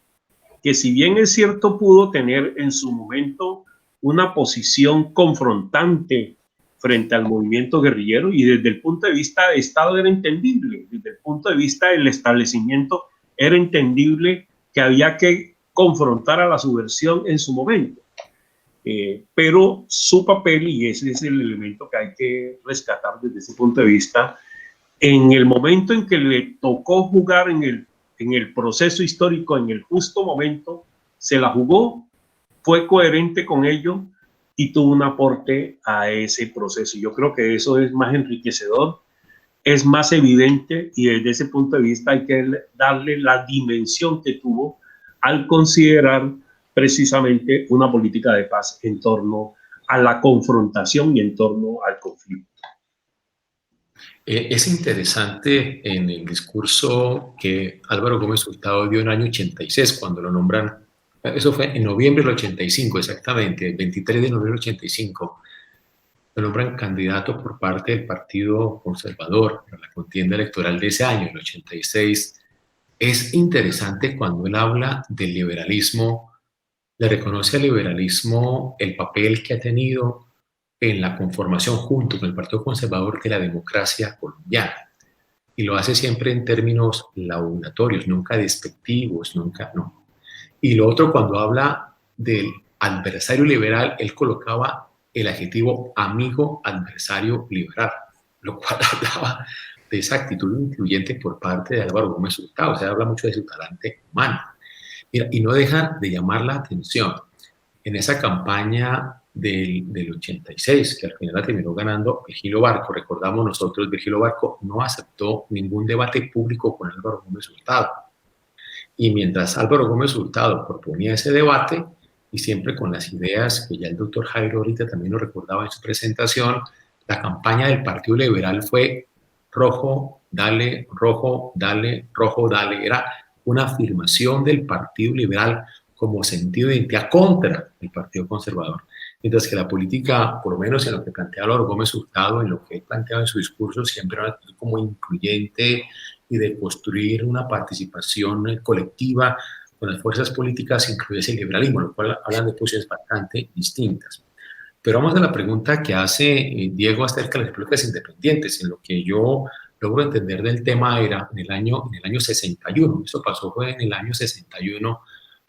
que si bien es cierto pudo tener en su momento una posición confrontante frente al movimiento guerrillero, y desde el punto de vista de Estado era entendible, desde el punto de vista del establecimiento era entendible que había que confrontar a la subversión en su momento. Pero su papel, y ese es el elemento que hay que rescatar desde ese punto de vista, en el momento en que le tocó jugar en el proceso histórico, en el justo momento, se la jugó, fue coherente con ello y tuvo un aporte a ese proceso. Yo creo que eso es más enriquecedor, es más evidente, y desde ese punto de vista hay que darle la dimensión que tuvo al considerar precisamente una política de paz en torno a la confrontación y en torno al conflicto. Es interesante en el discurso que Álvaro Gómez Hurtado dio en el año 86, cuando lo nombran, eso fue en noviembre del 85 exactamente, el 23 de noviembre del 85, lo nombran candidato por parte del Partido Conservador para la contienda electoral de ese año, el 86. Es interesante cuando él habla del liberalismo, le reconoce al liberalismo el papel que ha tenido en la conformación junto con el Partido Conservador de la democracia colombiana. Y lo hace siempre en términos laudatorios, nunca despectivos, nunca, no. Y lo otro, cuando habla del adversario liberal, él colocaba el adjetivo amigo adversario liberal, lo cual hablaba de esa actitud incluyente por parte de Álvaro Gómez Hurtado. O sea, habla mucho de su talante humano. Mira, y no deja de llamar la atención en esa campaña del 86, que al final la terminó ganando Virgilio Barco. Recordamos nosotros, Virgilio Barco no aceptó ningún debate público con Álvaro Gómez Hurtado. Y mientras Álvaro Gómez Hurtado proponía ese debate, y siempre con las ideas que ya el doctor Jairo ahorita también nos recordaba en su presentación, la campaña del Partido Liberal fue rojo, dale, rojo, dale, rojo, dale. Era una afirmación del Partido Liberal como sentido de identidad contra el Partido Conservador. Mientras que la política, por lo menos en lo que plantea Álvaro Gómez Hurtado, en lo que él planteaba en su discurso, siempre era como incluyente y de construir una participación colectiva con las fuerzas políticas, incluye ese liberalismo, lo cual hablan de posiciones bastante distintas. Pero vamos a la pregunta que hace Diego acerca de las repúblicas independientes. En lo que yo logro entender del tema era en el año 61. Eso pasó fue en el año 61,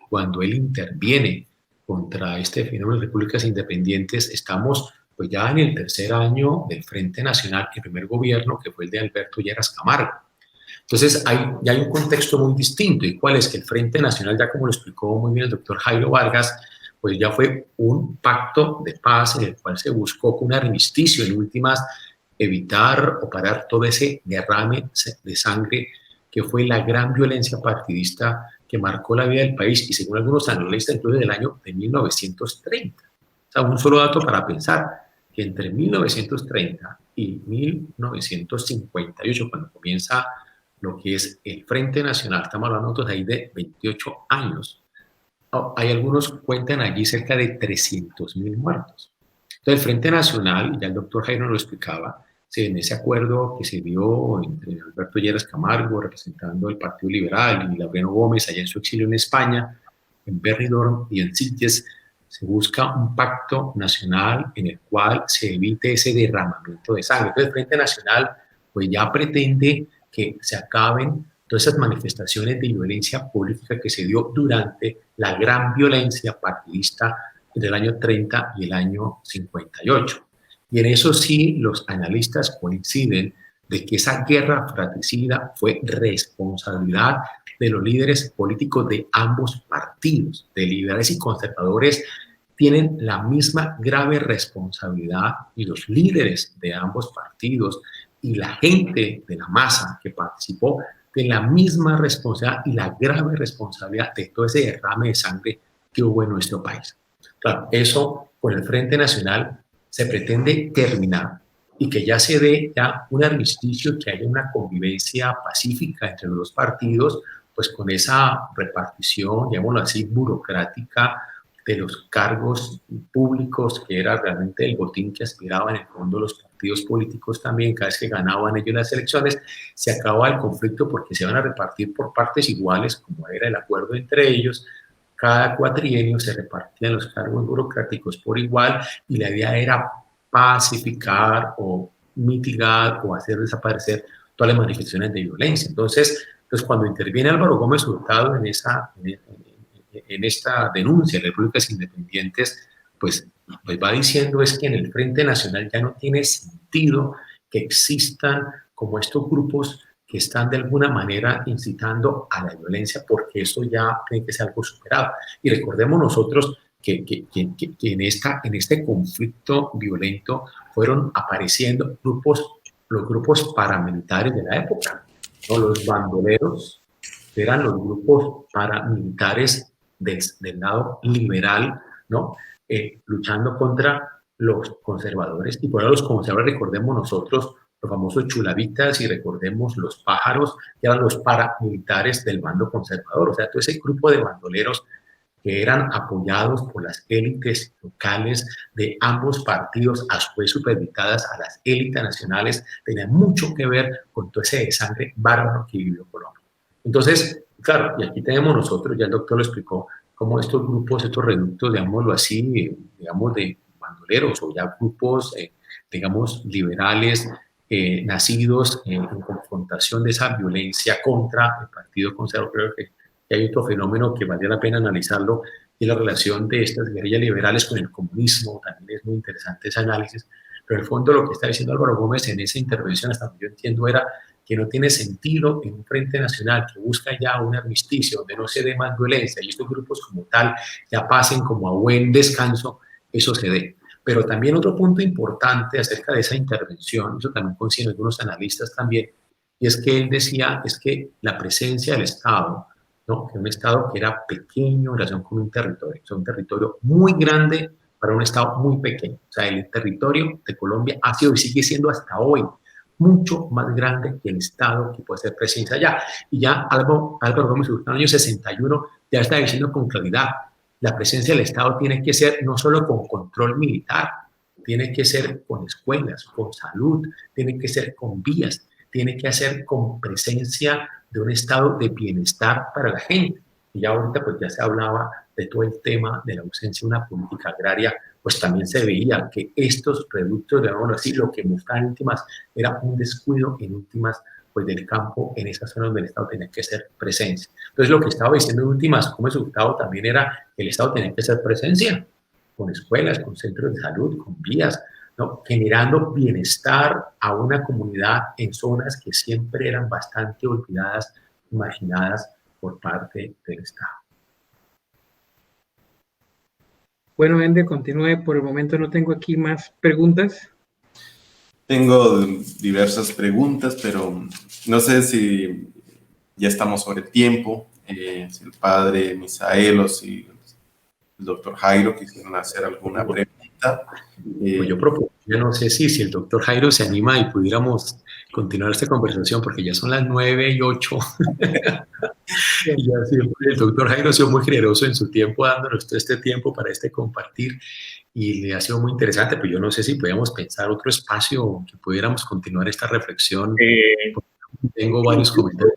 cuando él interviene contra este fenómeno de repúblicas independientes. Estamos pues ya en el tercer año del Frente Nacional, el primer gobierno que fue el de Alberto Lleras Camargo. Entonces ya hay un contexto muy distinto. ¿Y cuál es? Que el Frente Nacional, ya como lo explicó muy bien el doctor Jairo Vargas, pues ya fue un pacto de paz en el cual se buscó con un armisticio, en últimas, evitar o parar todo ese derrame de sangre que fue la gran violencia partidista que marcó la vida del país, y según algunos analistas, incluso del año de 1930. O sea, un solo dato para pensar, que entre 1930 y 1958, cuando comienza lo que es el Frente Nacional, estamos hablando ahí de 28 años, hay algunos cuentan allí cerca de 300.000 muertos. Entonces, el Frente Nacional, ya el doctor Jairo lo explicaba, en ese acuerdo que se dio entre Alberto Lleras Camargo, representando el Partido Liberal, y Laureano Gómez, allá en su exilio en España, en Benidorm y en Sitges, se busca un pacto nacional en el cual se evite ese derramamiento de sangre. Entonces, el Frente Nacional pues ya pretende que se acaben todas esas manifestaciones de violencia política que se dio durante la gran violencia partidista entre el año 30 y el año 58. Y en eso sí los analistas coinciden de que esa guerra fratricida fue responsabilidad de los líderes políticos de ambos partidos, de liberales y conservadores, tienen la misma grave responsabilidad, y los líderes de ambos partidos y la gente de la masa que participó de la misma responsabilidad y la grave responsabilidad de todo ese derrame de sangre que hubo en nuestro país. Claro, eso con el Frente Nacional se pretende terminar y que ya se dé ya un armisticio, que haya una convivencia pacífica entre los dos partidos, pues con esa repartición, digámoslo así, burocrática de los cargos públicos, que era realmente el botín que aspiraban en el fondo los partidos políticos también, cada vez que ganaban ellos las elecciones, se acaba el conflicto porque se van a repartir por partes iguales, como era el acuerdo entre ellos. Cada cuatrienio se repartían los cargos burocráticos por igual y la idea era pacificar o mitigar o hacer desaparecer todas las manifestaciones de violencia. Entonces cuando interviene Álvaro Gómez Hurtado en esta denuncia de repúblicas independientes, pues va diciendo es que en el Frente Nacional ya no tiene sentido que existan como estos grupos que están de alguna manera incitando a la violencia, porque eso ya tiene que ser algo superado. Y recordemos nosotros que en este conflicto violento fueron apareciendo los grupos paramilitares de la época, ¿no? Los bandoleros eran los grupos paramilitares del lado liberal, ¿no? Luchando contra los conservadores. Y por ahora los conservadores, recordemos nosotros los famosos chulavitas y recordemos los pájaros, que eran los paramilitares del bando conservador. O sea, todo ese grupo de bandoleros que eran apoyados por las élites locales de ambos partidos, a su vez supeditadas a las élites nacionales, tenían mucho que ver con todo ese sangre bárbaro que vivió Colombia. Entonces, claro, y aquí tenemos nosotros, ya el doctor lo explicó, cómo estos grupos, estos reductos, digámoslo así, digamos de bandoleros o ya grupos, digamos, liberales, nacidos en confrontación de esa violencia contra el Partido Conservador. Creo que hay otro fenómeno que vale la pena analizarlo, y la relación de estas guerrillas liberales con el comunismo. También es muy interesante ese análisis, pero en el fondo lo que está diciendo Álvaro Gómez en esa intervención, hasta donde yo entiendo, era que no tiene sentido en un Frente Nacional que busca ya un armisticio donde no se dé más violencia y estos grupos como tal ya pasen como a buen descanso, eso se dé. Pero también otro punto importante acerca de esa intervención, eso también consiguen algunos analistas también, y es que él decía, es que la presencia del Estado, ¿no? Que un Estado que era pequeño en relación con un territorio, o sea, un territorio muy grande para un Estado muy pequeño. O sea, el territorio de Colombia ha sido y sigue siendo hasta hoy mucho más grande que el Estado que puede hacer presencia allá. Y ya Álvaro Gómez Hurtado en el año 61 ya está diciendo con claridad, la presencia del Estado tiene que ser no solo con control militar, tiene que ser con escuelas, con salud, tiene que ser con vías, tiene que hacer con presencia de un estado de bienestar para la gente. Y ya ahorita pues ya se hablaba de todo el tema de la ausencia de una política agraria, pues también se veía que estos reductos, digamos así, lo que mostraban en últimas era un descuido en últimas pues del campo en esas zonas donde el Estado tenía que ser presencia. Entonces lo que estaba diciendo en últimas como resultado también era que el Estado tenía que ser presencia, con escuelas, con centros de salud, con vías, ¿no? Generando bienestar a una comunidad en zonas que siempre eran bastante olvidadas, imaginadas por parte del Estado. Bueno, Ender, continúe. Por el momento no tengo aquí más preguntas. Tengo diversas preguntas, pero no sé si ya estamos sobre el tiempo, si el padre Misael o si el doctor Jairo quisieran hacer alguna pregunta. Pues yo propongo, yo no sé si el doctor Jairo se anima y pudiéramos continuar esta conversación, porque ya son las 9:08. Y ya siempre el doctor Jairo ha sido muy generoso en su tiempo, dándonos todo este tiempo para compartir, y le ha sido muy interesante, pero yo no sé si podíamos pensar otro espacio que pudiéramos continuar esta reflexión. Tengo varios comentarios.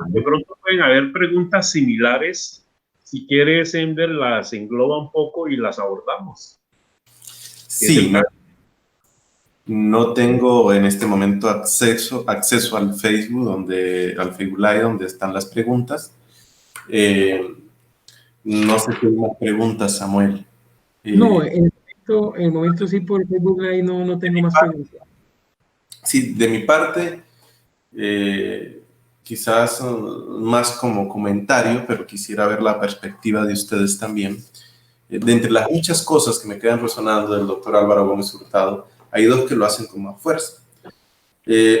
De pronto pueden haber preguntas similares. Si quieres, Ender, las engloba un poco y las abordamos. Sí, no tengo en este momento acceso al Facebook, al Facebook Live, donde están las preguntas. No sé si hay más preguntas, Samuel. No, en el momento sí, por Facebook Live no tengo más preguntas. Sí, de mi parte, quizás más como comentario, pero quisiera ver la perspectiva de ustedes también. De entre las muchas cosas que me quedan resonando del doctor Álvaro Gómez Hurtado, hay dos que lo hacen con más fuerza.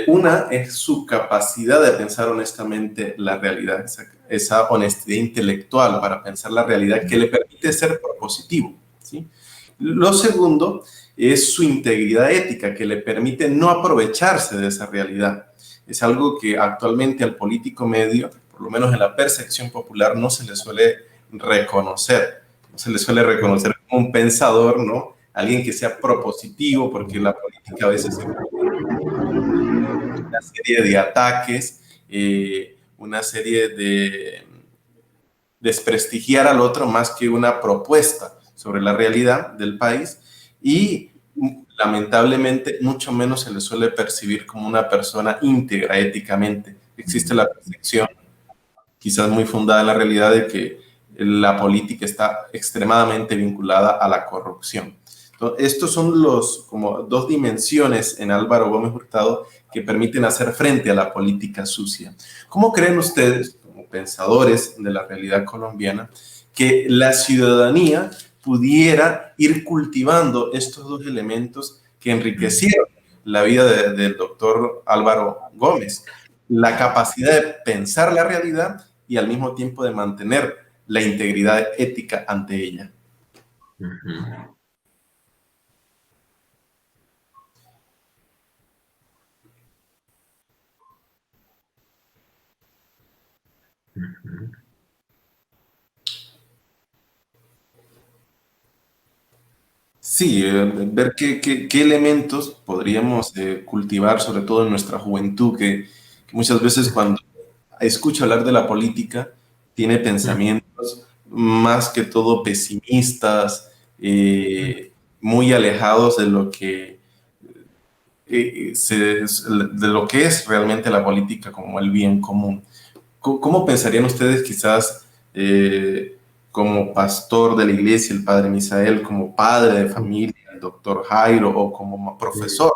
Una es su capacidad de pensar honestamente la realidad, esa honestidad intelectual para pensar la realidad que le permite ser propositivo. ¿sí? Lo segundo es su integridad ética, que le permite no aprovecharse de esa realidad. Es algo que actualmente al político medio, por lo menos en la percepción popular, no se le suele reconocer. No se le suele reconocer como un pensador, ¿no? Alguien que sea propositivo, porque la política a veces se una serie de ataques, una serie de desprestigiar al otro más que una propuesta sobre la realidad del país, y lamentablemente mucho menos se le suele percibir como una persona íntegra éticamente. Existe la percepción, quizás muy fundada en la realidad, de que la política está extremadamente vinculada a la corrupción. Entonces, estos son como dos dimensiones en Álvaro Gómez Hurtado que permiten hacer frente a la política sucia. ¿Cómo creen ustedes, como pensadores de la realidad colombiana, que la ciudadanía pudiera ir cultivando estos dos elementos que enriquecieron la vida del doctor Álvaro Gómez? La capacidad de pensar la realidad y al mismo tiempo de mantener la integridad ética ante ella. Ujú. Ujú. Sí, ver qué elementos podríamos cultivar, sobre todo en nuestra juventud, que muchas veces cuando escucha hablar de la política tiene pensamientos más que todo pesimistas, muy alejados de lo que de lo que es realmente la política como el bien común. ¿Cómo pensarían ustedes, quizás como pastor de la iglesia, el padre Misael, como padre de familia, el doctor Jairo, o como profesor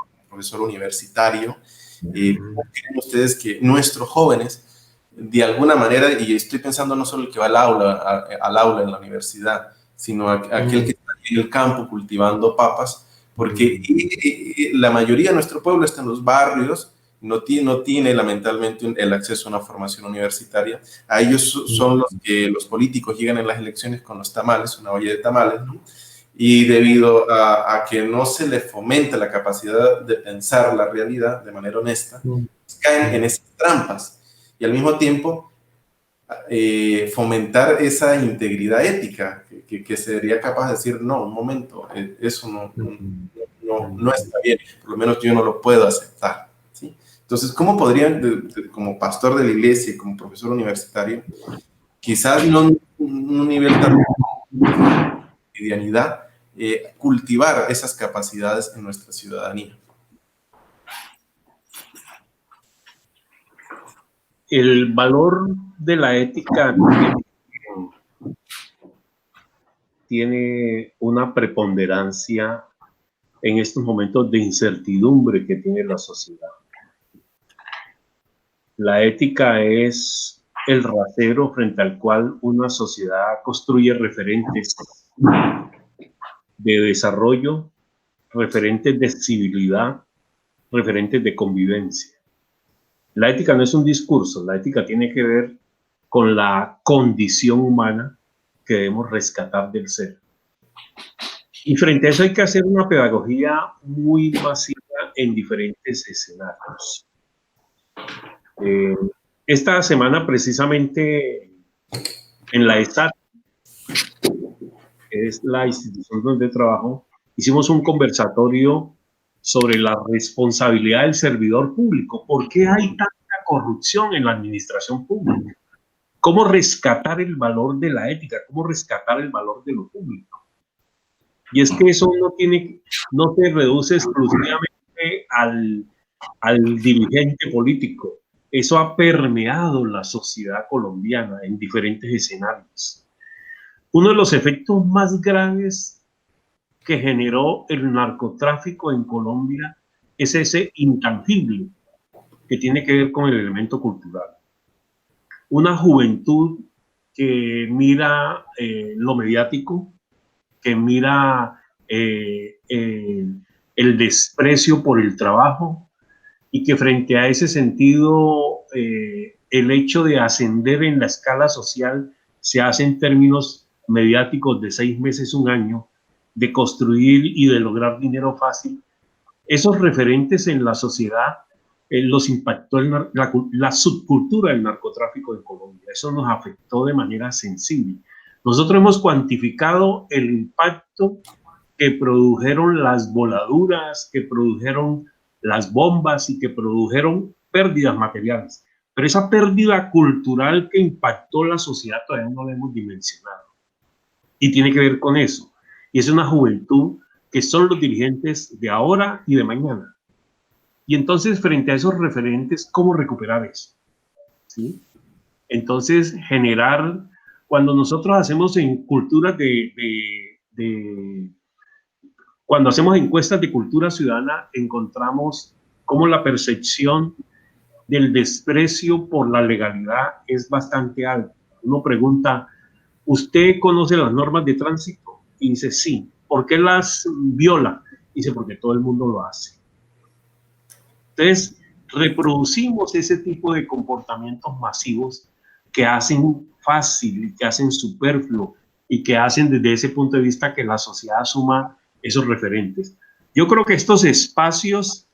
universitario, cómo creen ustedes que nuestros jóvenes, de alguna manera, y estoy pensando no solo el que va al aula en la universidad, sino aquel que está en el campo cultivando papas, porque la mayoría de nuestro pueblo está en los barrios, no tiene lamentablemente el acceso a una formación universitaria. A ellos son los que los políticos llegan en las elecciones con los tamales, una olla de tamales, ¿no? Y debido a que no se les fomenta la capacidad de pensar la realidad de manera honesta, caen en esas trampas. Y al mismo tiempo fomentar esa integridad ética, que sería capaz de decir, no, un momento, eso no está bien, por lo menos yo no lo puedo aceptar, ¿sí? Entonces, ¿cómo podrían, como pastor de la iglesia y como profesor universitario, quizás no en un nivel tan de cotidianidad, cultivar esas capacidades en nuestra ciudadanía? El valor de la ética tiene una preponderancia en estos momentos de incertidumbre que tiene la sociedad. La ética es el rasero frente al cual una sociedad construye referentes de desarrollo, referentes de civilidad, referentes de convivencia. La ética no es un discurso, la ética tiene que ver con la condición humana que debemos rescatar del ser. Y frente a eso hay que hacer una pedagogía muy masiva en diferentes escenarios. Esta semana precisamente en la ESAT, que es la institución donde trabajo, hicimos un conversatorio sobre la responsabilidad del servidor público. ¿Por qué hay tanta corrupción en la administración pública? ¿Cómo rescatar el valor de la ética? ¿Cómo rescatar el valor de lo público? Y es que eso no se reduce exclusivamente al dirigente político. Eso ha permeado la sociedad colombiana en diferentes escenarios. Uno de los efectos más graves que generó el narcotráfico en Colombia es ese intangible que tiene que ver con el elemento cultural. Una juventud que mira lo mediático, que mira el desprecio por el trabajo, y que frente a ese sentido el hecho de ascender en la escala social se hace en términos mediáticos de 6 meses, un año, de construir y de lograr dinero fácil, esos referentes en la sociedad los impactó la subcultura del narcotráfico en Colombia. Eso nos afectó de manera sensible. Nosotros hemos cuantificado el impacto que produjeron las voladuras, que produjeron las bombas y que produjeron pérdidas materiales. Pero esa pérdida cultural que impactó la sociedad todavía no la hemos dimensionado. Y tiene que ver con eso. Y es una juventud que son los dirigentes de ahora y de mañana. Y entonces, frente a esos referentes, ¿cómo recuperar eso? ¿Sí? Entonces, generar, cuando nosotros hacemos en culturas cuando hacemos encuestas de cultura ciudadana, encontramos cómo la percepción del desprecio por la legalidad es bastante alta. Uno pregunta, ¿usted conoce las normas de tránsito? Y dice, sí. ¿Por qué las viola? Dice, porque todo el mundo lo hace. Entonces, reproducimos ese tipo de comportamientos masivos que hacen fácil y que hacen superfluo y que hacen desde ese punto de vista que la sociedad asuma esos referentes. Yo creo que estos espacios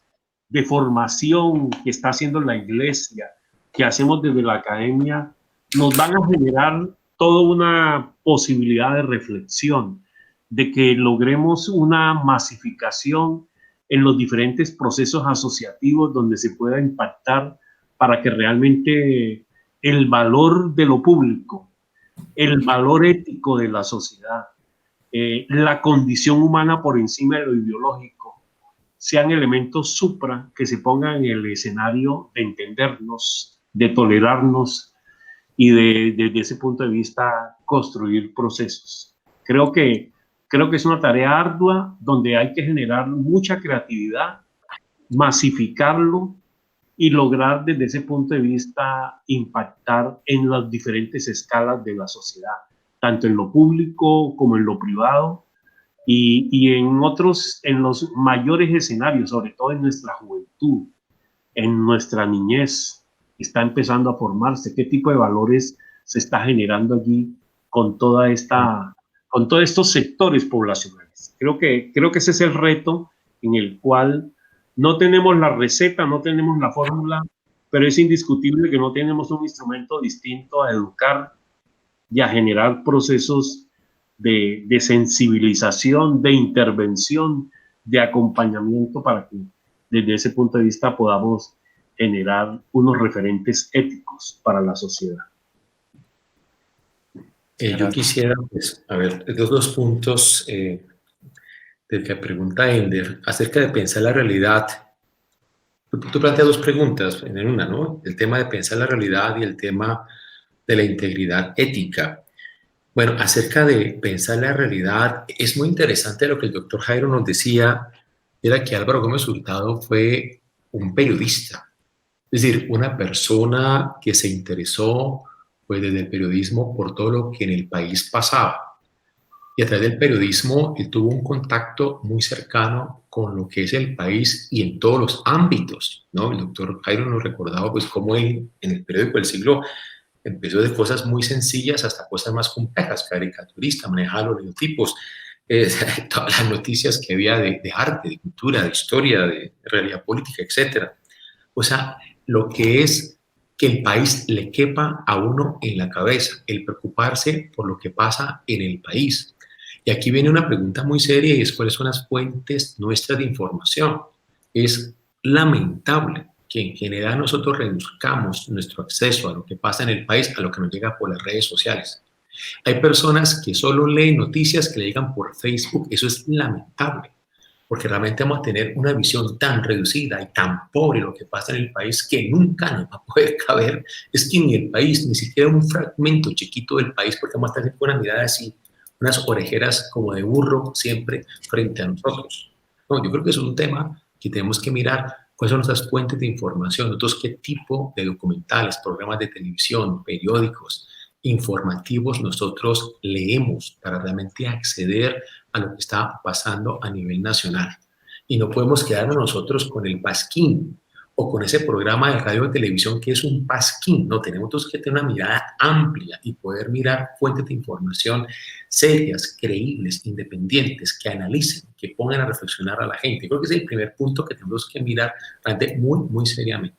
de formación que está haciendo la iglesia, que hacemos desde la academia, nos van a generar toda una posibilidad de reflexión, de que logremos una masificación en los diferentes procesos asociativos donde se pueda impactar para que realmente el valor de lo público, el valor ético de la sociedad, la condición humana por encima de lo ideológico, sean elementos supra que se pongan en el escenario de entendernos, de tolerarnos y desde ese punto de vista construir procesos. Creo que es una tarea ardua donde hay que generar mucha creatividad, masificarlo y lograr desde ese punto de vista impactar en las diferentes escalas de la sociedad, tanto en lo público como en lo privado y en los mayores escenarios, sobre todo en nuestra juventud, en nuestra niñez, está empezando a formarse, qué tipo de valores se está generando allí con todos estos sectores poblacionales. Creo que ese es el reto en el cual no tenemos la receta, no tenemos la fórmula, pero es indiscutible que no tenemos un instrumento distinto a educar y a generar procesos de sensibilización, de intervención, de acompañamiento para que desde ese punto de vista podamos generar unos referentes éticos para la sociedad. Yo quisiera, pues, a ver, los dos puntos del que pregunta Ender, acerca de pensar la realidad. Tú planteas dos preguntas en una, ¿no? El tema de pensar la realidad y el tema de la integridad ética. Bueno, acerca de pensar la realidad, es muy interesante lo que el doctor Jairo nos decía, era que Álvaro Gómez Hurtado fue un periodista, es decir, una persona que se interesó pues, desde el periodismo por todo lo que en el país pasaba. Y a través del periodismo él tuvo un contacto muy cercano con lo que es el país y en todos los ámbitos, ¿no? El doctor Jairo nos recordaba pues cómo él en el periódico del Siglo empezó de cosas muy sencillas hasta cosas más complejas, caricaturista, manejaba los logotipos, todas las noticias que había de arte, de cultura, de historia, de realidad política, etc. O sea, lo que es que el país le quepa a uno en la cabeza, el preocuparse por lo que pasa en el país. Y aquí viene una pregunta muy seria y es cuáles son las fuentes nuestras de información. Es lamentable que en general nosotros reduzcamos nuestro acceso a lo que pasa en el país a lo que nos llega por las redes sociales. Hay personas que solo leen noticias que le llegan por Facebook. Eso es lamentable, porque realmente vamos a tener una visión tan reducida y tan pobre de lo que pasa en el país que nunca nos va a poder caber. Es que ni el país, ni siquiera un fragmento chiquito del país, porque vamos a estar con una mirada así, unas orejeras como de burro siempre frente a nosotros. No, yo creo que es un tema que tenemos que mirar cuáles son nuestras fuentes de información, nosotros qué tipo de documentales, programas de televisión, periódicos, informativos nosotros leemos para realmente acceder a lo que está pasando a nivel nacional. Y no podemos quedarnos nosotros con el pasquín o con ese programa de radio o televisión que es un pasquín. No, tenemos todos que tener una mirada amplia y poder mirar fuentes de información serias, creíbles, independientes, que analicen, que pongan a reflexionar a la gente. Creo que ese es el primer punto que tenemos que mirar realmente muy, muy seriamente.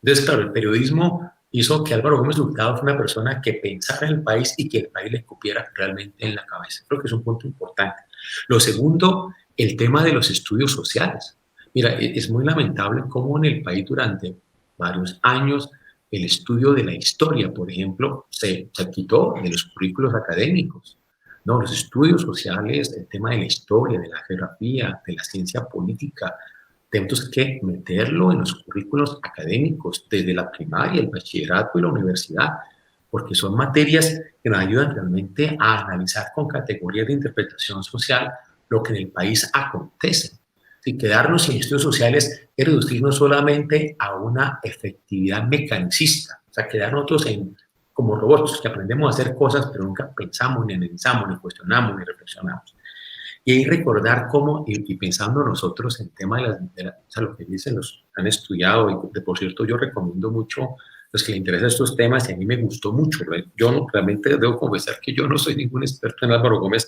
Entonces, claro, el periodismo hizo que Álvaro Gómez Hurtado fue una persona que pensara en el país y que el país le cupiera realmente en la cabeza. Creo que es un punto importante. Lo segundo, el tema de los estudios sociales. Mira, es muy lamentable cómo en el país durante varios años el estudio de la historia, por ejemplo, se quitó de los currículos académicos. No, los estudios sociales, el tema de la historia, de la geografía, de la ciencia política, tenemos que meterlo en los currículos académicos, desde la primaria, el bachillerato y la universidad, porque son materias que nos ayudan realmente a analizar con categorías de interpretación social lo que en el país acontece. Y quedarnos sin estudios sociales es reducirnos solamente a una efectividad mecanicista, o sea, quedar nosotros como robots que aprendemos a hacer cosas, pero nunca pensamos, ni analizamos, ni cuestionamos, ni reflexionamos. Y ahí recordar cómo, y pensando nosotros en tema o sea, lo que dicen los han estudiado, y por cierto yo recomiendo mucho los que les interesan estos temas, y a mí me gustó mucho. Yo no, realmente debo confesar que yo no soy ningún experto en Álvaro Gómez,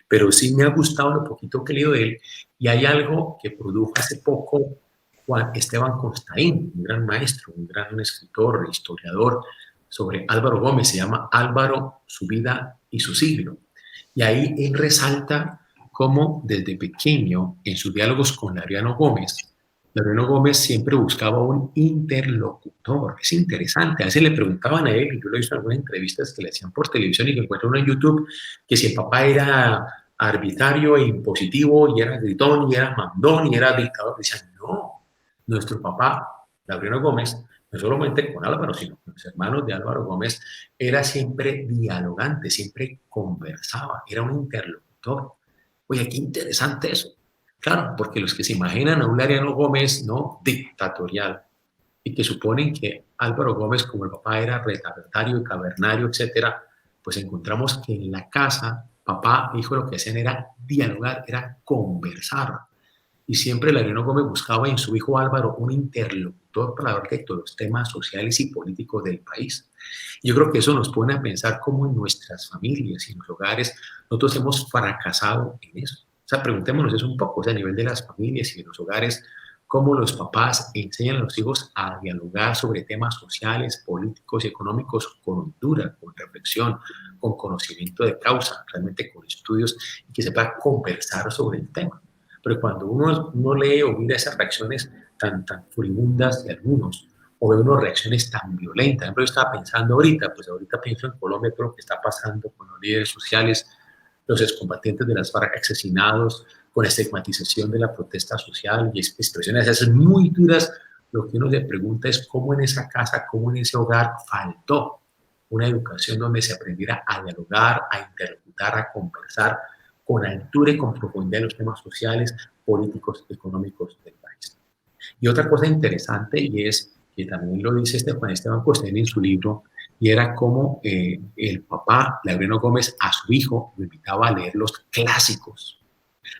pero sí me ha gustado lo poquito que he leído de él, y hay algo que produjo hace poco Juan Esteban Constaín, un gran maestro, un gran escritor, historiador, sobre Álvaro Gómez, se llama Álvaro, su vida y su siglo. Y ahí él resalta cómo desde pequeño, en sus diálogos con Laureano Gómez siempre buscaba un interlocutor. Es interesante. A veces le preguntaban a él, y yo lo he visto en algunas entrevistas que le hacían por televisión y que encuentro uno en YouTube, que si el papá era arbitrario e impositivo, y era gritón, y era mandón, y era dictador. Decían, no, nuestro papá, Laureano Gómez, no solamente con Álvaro, sino con los hermanos de Álvaro Gómez, era siempre dialogante, siempre conversaba, era un interlocutor. Oye, qué interesante eso. Claro, porque los que se imaginan a un Laureano Gómez, ¿no?, dictatorial, y que suponen que Álvaro Gómez, como el papá era retardario y cavernario, etcétera, pues encontramos que en la casa, papá e hijo lo que hacían era dialogar, era conversar. Y siempre Laureano Gómez buscaba en su hijo Álvaro un interlocutor para hablar de todos los temas sociales y políticos del país. Y yo creo que eso nos pone a pensar cómo en nuestras familias y en los hogares nosotros hemos fracasado en eso. O sea, preguntémonos eso un poco, o sea, a nivel de las familias y de los hogares, cómo los papás enseñan a los hijos a dialogar sobre temas sociales, políticos y económicos con hondura, con reflexión, con conocimiento de causa, realmente con estudios, y que se pueda conversar sobre el tema. Pero cuando uno lee o mira esas reacciones tan furibundas de algunos, o ve unas reacciones tan violentas, por ejemplo, yo estaba pensando ahorita pienso en Colombia, todo lo que está pasando con los líderes sociales, los excombatientes de las FARC asesinados, con estigmatización de la protesta social y expresiones esas muy duras. Lo que uno se pregunta es cómo en esa casa, cómo en ese hogar faltó una educación donde se aprendiera a dialogar, a interlocutar, a conversar con altura y con profundidad en los temas sociales, políticos, económicos del país. Y otra cosa interesante, y es que también lo dice Juan Esteban Constaín en su libro, y era como el papá, Laureano Gómez, a su hijo lo invitaba a leer los clásicos,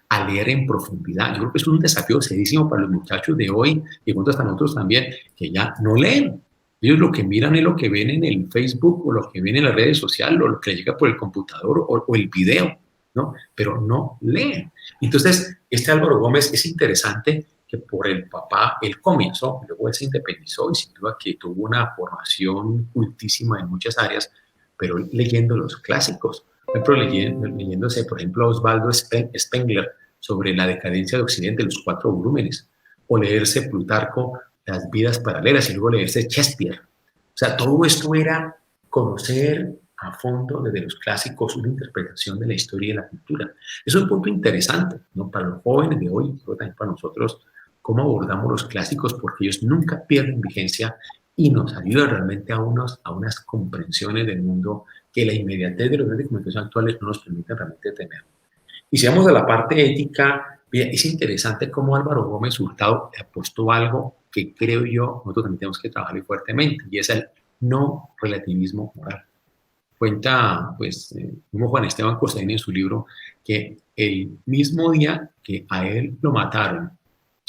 a leer en profundidad. Yo creo que es un desafío serísimo para los muchachos de hoy, y hasta nosotros también, que ya no leen. Ellos lo que miran es lo que ven en el Facebook, o lo que ven en las redes sociales, o lo que les llega por el computador, o el video, ¿no? Pero no leen. Entonces, este Álvaro Gómez es interesante que por el papá, él comenzó, luego él se independizó y sin duda que tuvo una formación cultísima en muchas áreas, pero leyendo los clásicos. Por ejemplo, leyéndose, por ejemplo, Osvaldo Spengler sobre la decadencia de Occidente, los 4 volúmenes, o leerse Plutarco, las vidas paralelas, y luego leerse Shakespeare. O sea, todo esto era conocer a fondo desde los clásicos una interpretación de la historia y de la cultura. Es un punto interesante, ¿no?, para los jóvenes de hoy, pero también para nosotros, cómo abordamos los clásicos, porque ellos nunca pierden vigencia y nos ayudan realmente a unas comprensiones del mundo que la inmediatez de los medios de comunicación actuales no nos permite realmente tener. Y si vamos a la parte ética, es interesante cómo Álvaro Gómez Hurtado apostó algo que creo yo nosotros también tenemos que trabajar fuertemente, y es el no relativismo moral. Cuenta, pues, como Juan Esteban Constaín en su libro, que el mismo día que a él lo mataron,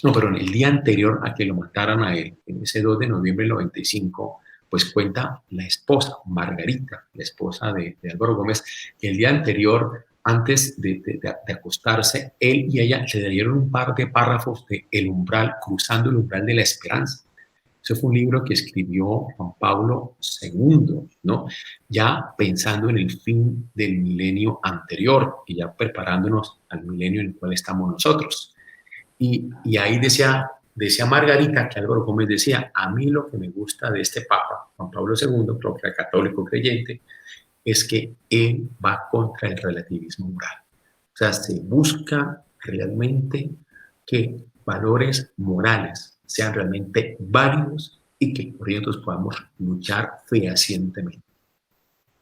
No, pero en el día anterior a que lo mataran a él, en ese 2 de noviembre del 95, pues cuenta la esposa, Margarita, la esposa de Álvaro Gómez, que el día anterior, antes de acostarse, él y ella le dieron un par de párrafos de El umbral, cruzando el umbral de la esperanza. Ese fue un libro que escribió Juan Pablo II, ¿no? Ya pensando en el fin del milenio anterior y ya preparándonos al milenio en el cual estamos nosotros. Y ahí decía Margarita, que Álvaro Gómez decía, a mí lo que me gusta de este Papa, Juan Pablo II, creo que era católico creyente, es que él va contra el relativismo moral. O sea, se busca realmente que valores morales sean realmente válidos y que por ello nosotros podamos luchar fehacientemente.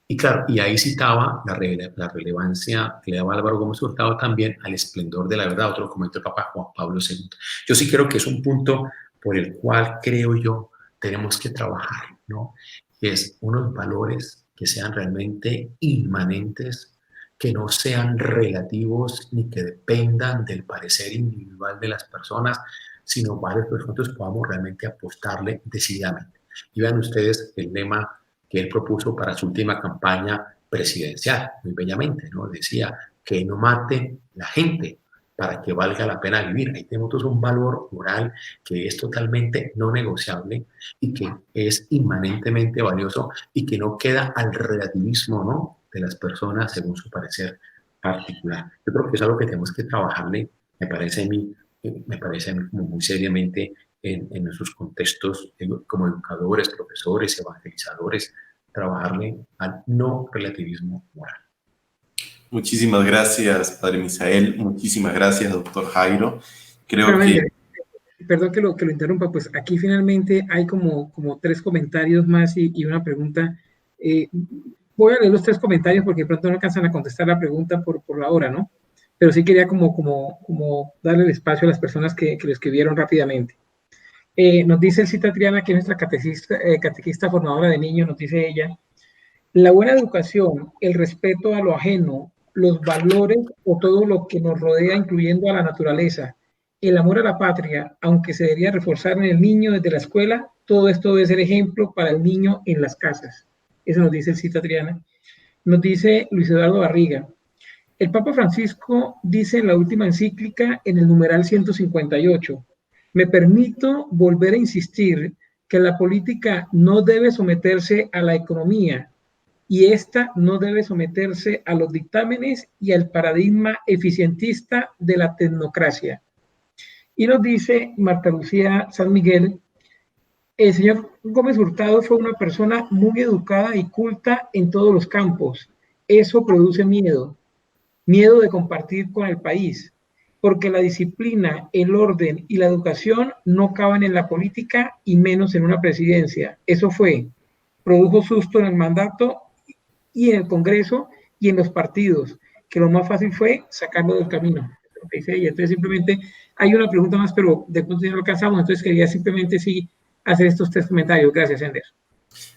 Y claro, y ahí citaba la relevancia que le daba Álvaro Gómez Hurtado también al esplendor de la verdad, otro documento del Papa Juan Pablo II. Yo sí creo que es un punto por el cual creo yo tenemos que trabajar, ¿no? Y es unos valores que sean realmente inmanentes, que no sean relativos ni que dependan del parecer individual de las personas, sino valores que nosotros podamos realmente apostarle decididamente. Y vean ustedes el lema que él propuso para su última campaña presidencial, muy bellamente, ¿no? Decía que no mate la gente para que valga la pena vivir. Ahí tenemos un valor moral que es totalmente no negociable y que es inmanentemente valioso y que no queda al relativismo, ¿no?, de las personas según su parecer particular. Yo creo que es algo que tenemos que trabajarle, me parece a mí como muy seriamente en nuestros contextos como educadores, profesores, evangelizadores, trabajarle al no relativismo moral. Muchísimas gracias, Padre Misael. Muchísimas gracias, doctor Jairo. Creo que... Perdón que lo interrumpa, pues aquí finalmente hay como 3 comentarios más y una pregunta. Voy a leer los 3 comentarios porque de pronto no alcanzan a contestar la pregunta por la hora, ¿no? Pero sí quería como darle el espacio a las personas que lo escribieron rápidamente. Nos dice Elcita Triana, que es nuestra catequista formadora de niños, nos dice ella: la buena educación, el respeto a lo ajeno, los valores o todo lo que nos rodea, incluyendo a la naturaleza, el amor a la patria, aunque se debería reforzar en el niño desde la escuela, todo esto debe ser ejemplo para el niño en las casas. Eso nos dice Elcita Triana. Nos dice Luis Eduardo Barriga: el Papa Francisco dice en la última encíclica, en el numeral 158, me permito volver a insistir que la política no debe someterse a la economía y esta no debe someterse a los dictámenes y al paradigma eficientista de la tecnocracia. Y nos dice Marta Lucía San Miguel: el señor Gómez Hurtado fue una persona muy educada y culta en todos los campos. Eso produce miedo de compartir con el país, porque la disciplina, el orden y la educación no caben en la política y menos en una presidencia. Eso produjo susto en el mandato y en el Congreso y en los partidos, que lo más fácil fue sacarlo del camino. Entonces simplemente hay una pregunta más, pero de pronto ya no alcanzamos, entonces quería simplemente sí hacer estos 3 comentarios. Gracias, Ender.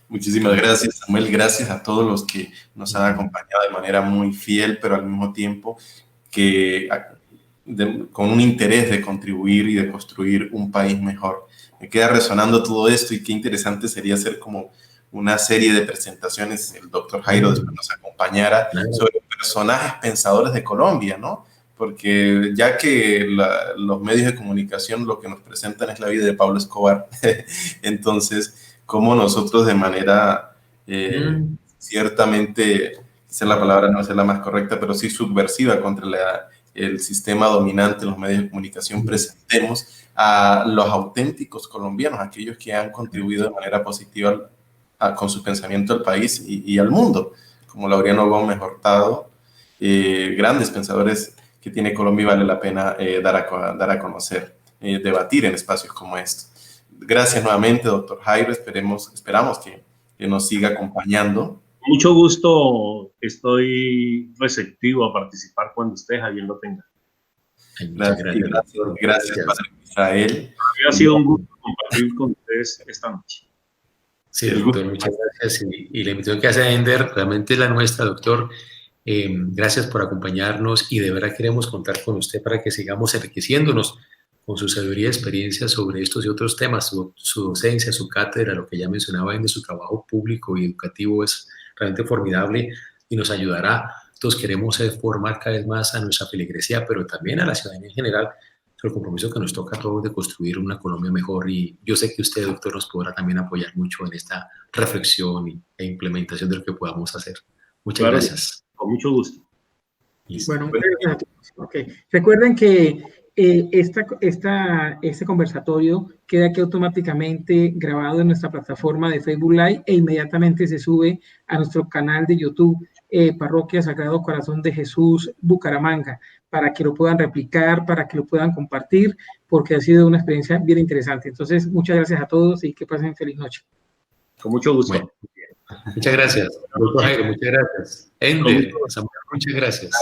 Muchísimas gracias, Samuel. Gracias a todos los que nos han acompañado de manera muy fiel, pero al mismo tiempo con un interés de contribuir y de construir un país mejor. Me queda resonando todo esto y qué interesante sería hacer como una serie de presentaciones, el doctor Jairo después nos acompañara, sobre personajes pensadores de Colombia, ¿no? Porque ya que los medios de comunicación lo que nos presentan es la vida de Pablo Escobar, entonces, cómo nosotros de manera ciertamente, quizá la palabra no sea la más correcta, pero sí subversiva contra el sistema dominante en los medios de comunicación, presentemos a los auténticos colombianos, aquellos que han contribuido de manera positiva con su pensamiento al país y al mundo, como Laureano Gómez Hurtado, grandes pensadores que tiene Colombia y vale la pena dar a conocer, debatir en espacios como estos. Gracias nuevamente, doctor Jairo. Esperamos que nos siga acompañando. Mucho gusto, estoy receptivo a participar cuando usted, Javier, lo tenga. Gracias, Padre Israel. Ha sido un gusto compartir con ustedes esta noche. Sí, doctor, muchas gracias. Y la invitación que hace Ender realmente es la nuestra, doctor. Gracias por acompañarnos y de verdad queremos contar con usted para que sigamos enriqueciéndonos con su sabiduría y experiencia sobre estos y otros temas, su docencia, su cátedra, lo que ya mencionaba de su trabajo público y educativo es realmente formidable y nos ayudará. Todos queremos formar cada vez más a nuestra feligresía, pero también a la ciudadanía en general, sobre el compromiso que nos toca a todos de construir una Colombia mejor. Y yo sé que usted, doctor, nos podrá también apoyar mucho en esta reflexión e implementación de lo que podamos hacer. Muchas gracias. Con mucho gusto. Listo. Bueno, muchas gracias a todos. Okay. Recuerden que este conversatorio queda aquí automáticamente grabado en nuestra plataforma de Facebook Live e inmediatamente se sube a nuestro canal de YouTube, Parroquia Sagrado Corazón de Jesús Bucaramanga, para que lo puedan replicar, para que lo puedan compartir, porque ha sido una experiencia bien interesante. Entonces, muchas gracias a todos y que pasen feliz noche. Con mucho gusto. Bueno, muchas gracias. Doctor Jairo, muchas gracias. Ender, muchas gracias.